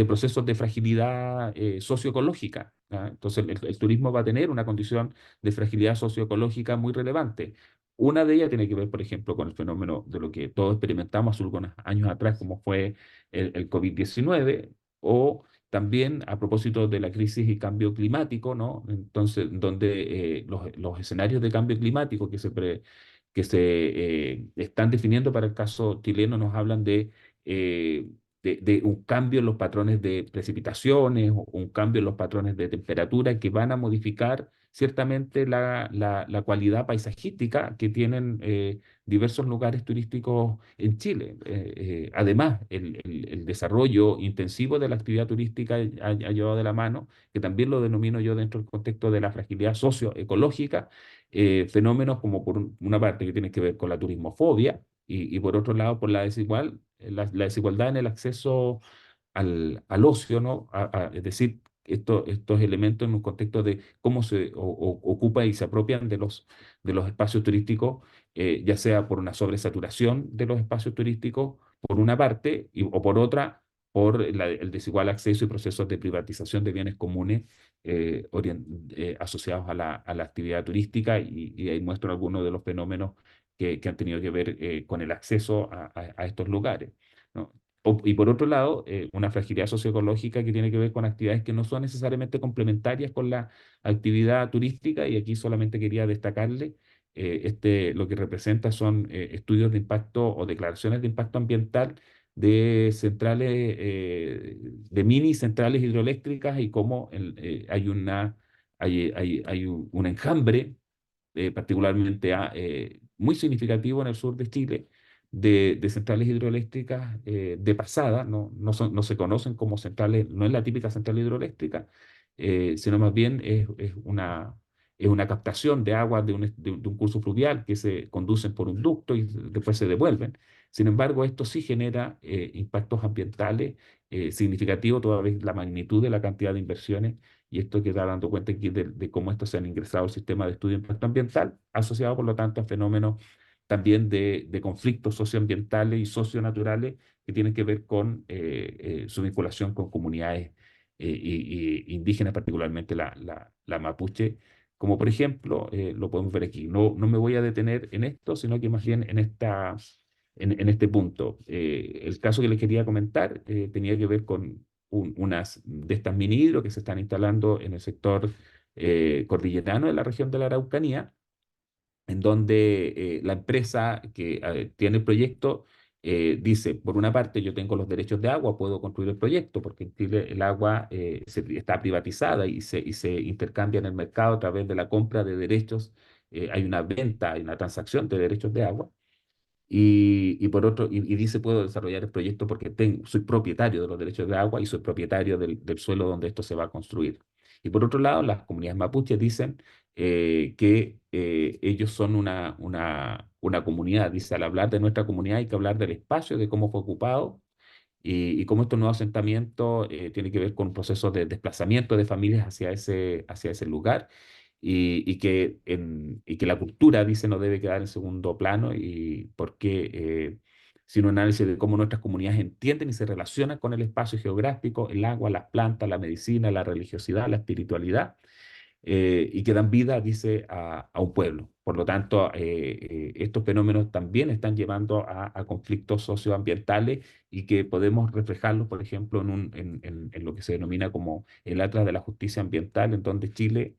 procesos de fragilidad socioecológica, ¿ah? Entonces, el turismo va a tener una condición de fragilidad socioecológica muy relevante. Una de ellas tiene que ver, por ejemplo, con el fenómeno de lo que todos experimentamos hace algunos años atrás, como fue el COVID-19, o también a propósito de la crisis y cambio climático, ¿no? Entonces, donde los escenarios de cambio climático que se están definiendo para el caso chileno nos hablan de un cambio en los patrones de precipitaciones o un cambio en los patrones de temperatura que van a modificar ciertamente la cualidad paisajística que tienen diversos lugares turísticos en Chile. Además, el desarrollo intensivo de la actividad turística ha llevado de la mano, que también lo denomino yo dentro del contexto de la fragilidad socioecológica, fenómenos como por una parte que tiene que ver con la turismofobia y por otro lado por la desigualdad en el acceso al ocio, ¿no? Es decir, estos elementos en un contexto de cómo se ocupa y se apropian de los espacios turísticos, ya sea por una sobresaturación de los espacios turísticos, por una parte, o por otra, por el desigual acceso y procesos de privatización de bienes comunes asociados a la actividad turística, y ahí muestro algunos de los fenómenos que han tenido que ver con el acceso a estos lugares, ¿no? Y por otro lado, una fragilidad socioecológica que tiene que ver con actividades que no son necesariamente complementarias con la actividad turística, y aquí solamente quería destacarle, lo que representa son estudios de impacto o declaraciones de impacto ambiental de centrales, de mini centrales hidroeléctricas, y cómo hay un enjambre particularmente muy significativo en el sur de Chile, de centrales hidroeléctricas de pasada, no se conocen como centrales, no es la típica central hidroeléctrica, sino más bien es una captación de agua de un curso fluvial que se conducen por un ducto y después se devuelven. Sin embargo, esto sí genera impactos ambientales significativos, toda vez la magnitud de la cantidad de inversiones, y esto queda dando cuenta aquí de cómo estos se han ingresado al sistema de estudio de impacto ambiental, asociado por lo tanto a fenómenos también de conflictos socioambientales y socionaturales que tienen que ver con su vinculación con comunidades indígenas, particularmente la mapuche, como por ejemplo, lo podemos ver aquí. No me voy a detener en esto, sino que más bien en este punto. El caso que les quería comentar tenía que ver con unas de estas mini hidro que se están instalando en el sector cordillerano de la región de la Araucanía, en donde la empresa que tiene el proyecto dice, por una parte, yo tengo los derechos de agua, puedo construir el proyecto, porque en Chile el agua está privatizada y se intercambia en el mercado a través de la compra de derechos. Hay una venta, hay una transacción de derechos de agua. Y por otro, y dice, puedo desarrollar el proyecto porque soy propietario de los derechos de agua y soy propietario del suelo donde esto se va a construir. Y por otro lado, las comunidades mapuches dicen que ellos son una comunidad. Dice, al hablar de nuestra comunidad hay que hablar del espacio, de cómo fue ocupado y cómo estos nuevos asentamientos tienen que ver con un proceso de desplazamiento de familias hacia ese lugar y que la cultura, dice, no debe quedar en segundo plano y porque sino un análisis de cómo nuestras comunidades entienden y se relacionan con el espacio geográfico, el agua, las plantas, la medicina, la religiosidad, la espiritualidad y que dan vida, dice, a un pueblo. Por lo tanto, estos fenómenos también están llevando a conflictos socioambientales y que podemos reflejarlos, por ejemplo, en lo que se denomina como el Atlas de la Justicia Ambiental, en donde Chile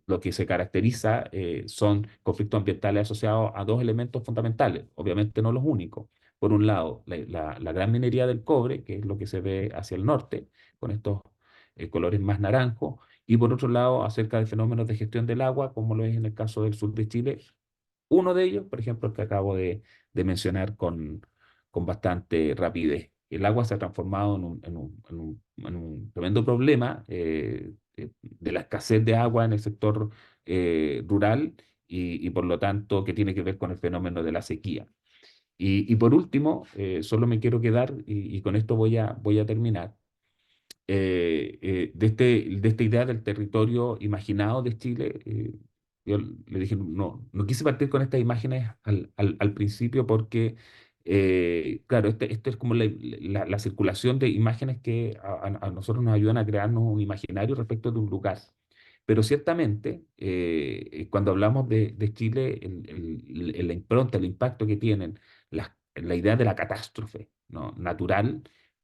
lo que se caracteriza son conflictos ambientales asociados a dos elementos fundamentales, obviamente no los únicos. Por un lado, la gran minería del cobre, que es lo que se ve hacia el norte, con estos colores más naranjos, y por otro lado, acerca de fenómenos de gestión del agua, como lo es en el caso del sur de Chile. Uno de ellos, por ejemplo, el que acabo de mencionar con bastante rapidez. El agua se ha transformado en un tremendo problema de la escasez de agua en el sector rural y por lo tanto que tiene que ver con el fenómeno de la sequía. Y por último, solo me quiero quedar, y con esto voy a terminar, de esta idea del territorio imaginado de Chile. Yo le dije, no quise partir con estas imágenes al principio porque, claro, este es como la circulación de imágenes que a nosotros nos ayudan a crearnos un imaginario respecto de un lugar. Pero ciertamente, cuando hablamos de Chile, la impronta, el impacto que tienen, la idea de la catástrofe, ¿no?, natural,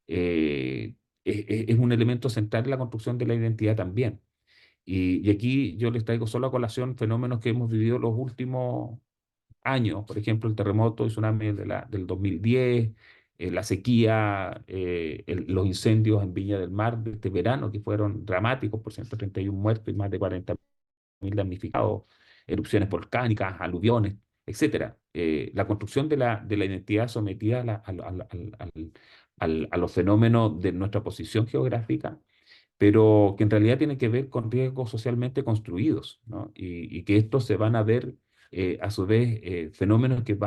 eh, es un elemento central en la construcción de la identidad también. Y aquí yo les traigo solo a colación fenómenos que hemos vivido los últimos años, por ejemplo, el terremoto y tsunami del 2010, la sequía, los incendios en Viña del Mar de este verano, que fueron dramáticos por 131 muertos y más de 40.000 damnificados, erupciones volcánicas, aluviones, etcétera. La construcción de la identidad sometida a los fenómenos de nuestra posición geográfica, pero que en realidad tiene que ver con riesgos socialmente construidos, ¿no? Y que estos se van a ver, a su vez, fenómenos que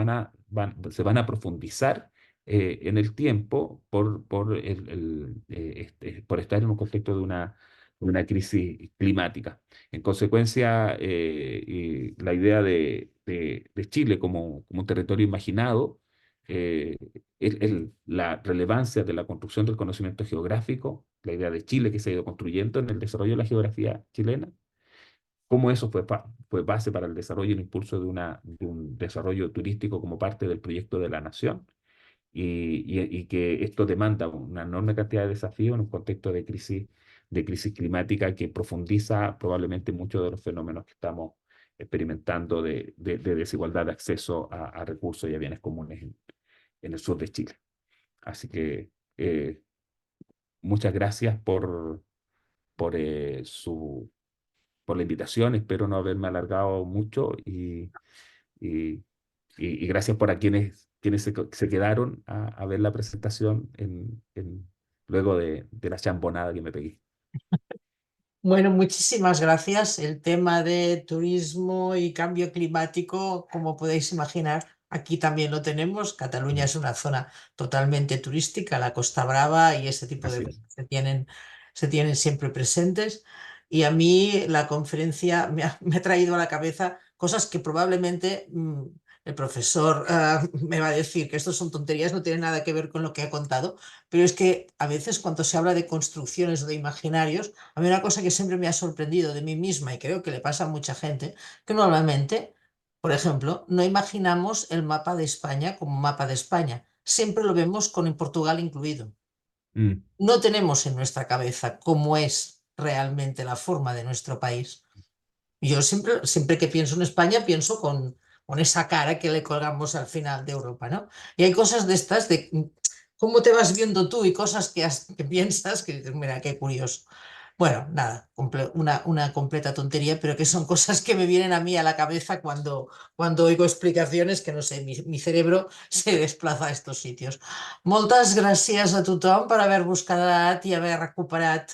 se van a profundizar en el tiempo por estar en un contexto de una crisis climática. En consecuencia, la idea de Chile como un territorio imaginado, eh, la relevancia de la construcción del conocimiento geográfico, la idea de Chile que se ha ido construyendo en el desarrollo de la geografía chilena, cómo eso fue base para el desarrollo y el impulso de un desarrollo turístico como parte del proyecto de la nación, y que esto demanda una enorme cantidad de desafíos en un contexto de crisis climática que profundiza probablemente muchos de los fenómenos que estamos experimentando de desigualdad de acceso a recursos y a bienes comunes en el sur de Chile. Así que muchas gracias por la invitación. Espero no haberme alargado mucho y, y gracias por a quienes se quedaron a ver la presentación luego de la chambonada que me pegué. Bueno, muchísimas gracias. El tema de turismo y cambio climático, como podéis imaginar, aquí también lo tenemos. Cataluña Mm, es una zona totalmente turística, la Costa Brava y ese tipo de así cosas es. se tienen siempre presentes. Y a mí la conferencia me ha traído a la cabeza cosas que probablemente el profesor me va a decir que esto son tonterías, no tiene nada que ver con lo que ha contado, pero es que a veces cuando se habla de construcciones o de imaginarios, a mí una cosa que siempre me ha sorprendido de mí misma y creo que le pasa a mucha gente, que normalmente, por ejemplo, no imaginamos el mapa de España como mapa de España. Siempre lo vemos con Portugal incluido. Mm, No tenemos en nuestra cabeza cómo es realmente la forma de nuestro país. Yo siempre que pienso en España pienso con esa cara que le colgamos al final de Europa, ¿no? Y hay cosas de estas de cómo te vas viendo tú y cosas que piensas que dices, mira, qué curioso. Bueno, nada, una completa tontería, pero que son cosas que me vienen a mí a la cabeza cuando oigo explicaciones que no sé, mi cerebro se desplaza a estos sitios. Moltes gràcies a tothom per haver vos quedat i haver recuperat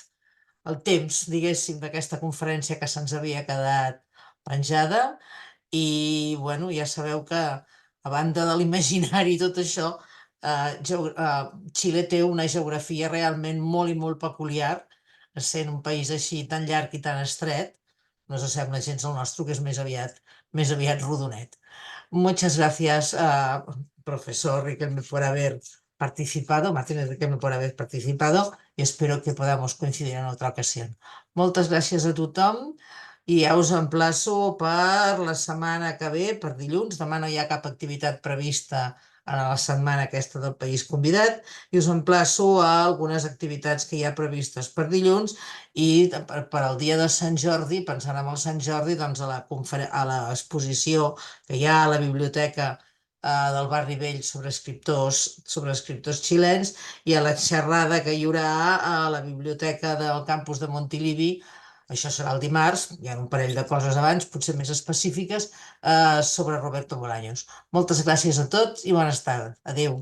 el temps, diguéssim, d'aquesta conferència que se'ns havia quedat penjada. I, bueno, ja sabeu que, a banda de l'imaginari i tot això, Xile té una geografia realment molt i molt peculiar, sent un país així tan llarg i tan estret, no s'assembla gens al nostre, que és més aviat rodonet. Muchas gracias, profesor Riquelme, por haber participado, Martínez Riquelme, por haber participado y espero que podamos coincidir en otra ocasión. Moltes gràcies a tothom i ja us emplaço per la setmana que ve, per dilluns. Demà no hi ha cap activitat prevista a la setmana aquesta del País Convidat i us emplaço a algunes activitats que hi ha previstes per dilluns i per al dia de Sant Jordi, pensant en el Sant Jordi, doncs a l'exposició que hi ha a la biblioteca del Barri Vell sobre escriptors xilens i a la xerrada que hi haurà a la biblioteca del campus de Montilivi. Això serà el dimarts, hi ha un parell de coses abans, potser més específiques, sobre Roberto Bolaños. Moltes gràcies a tots i bones tardes. Adéu.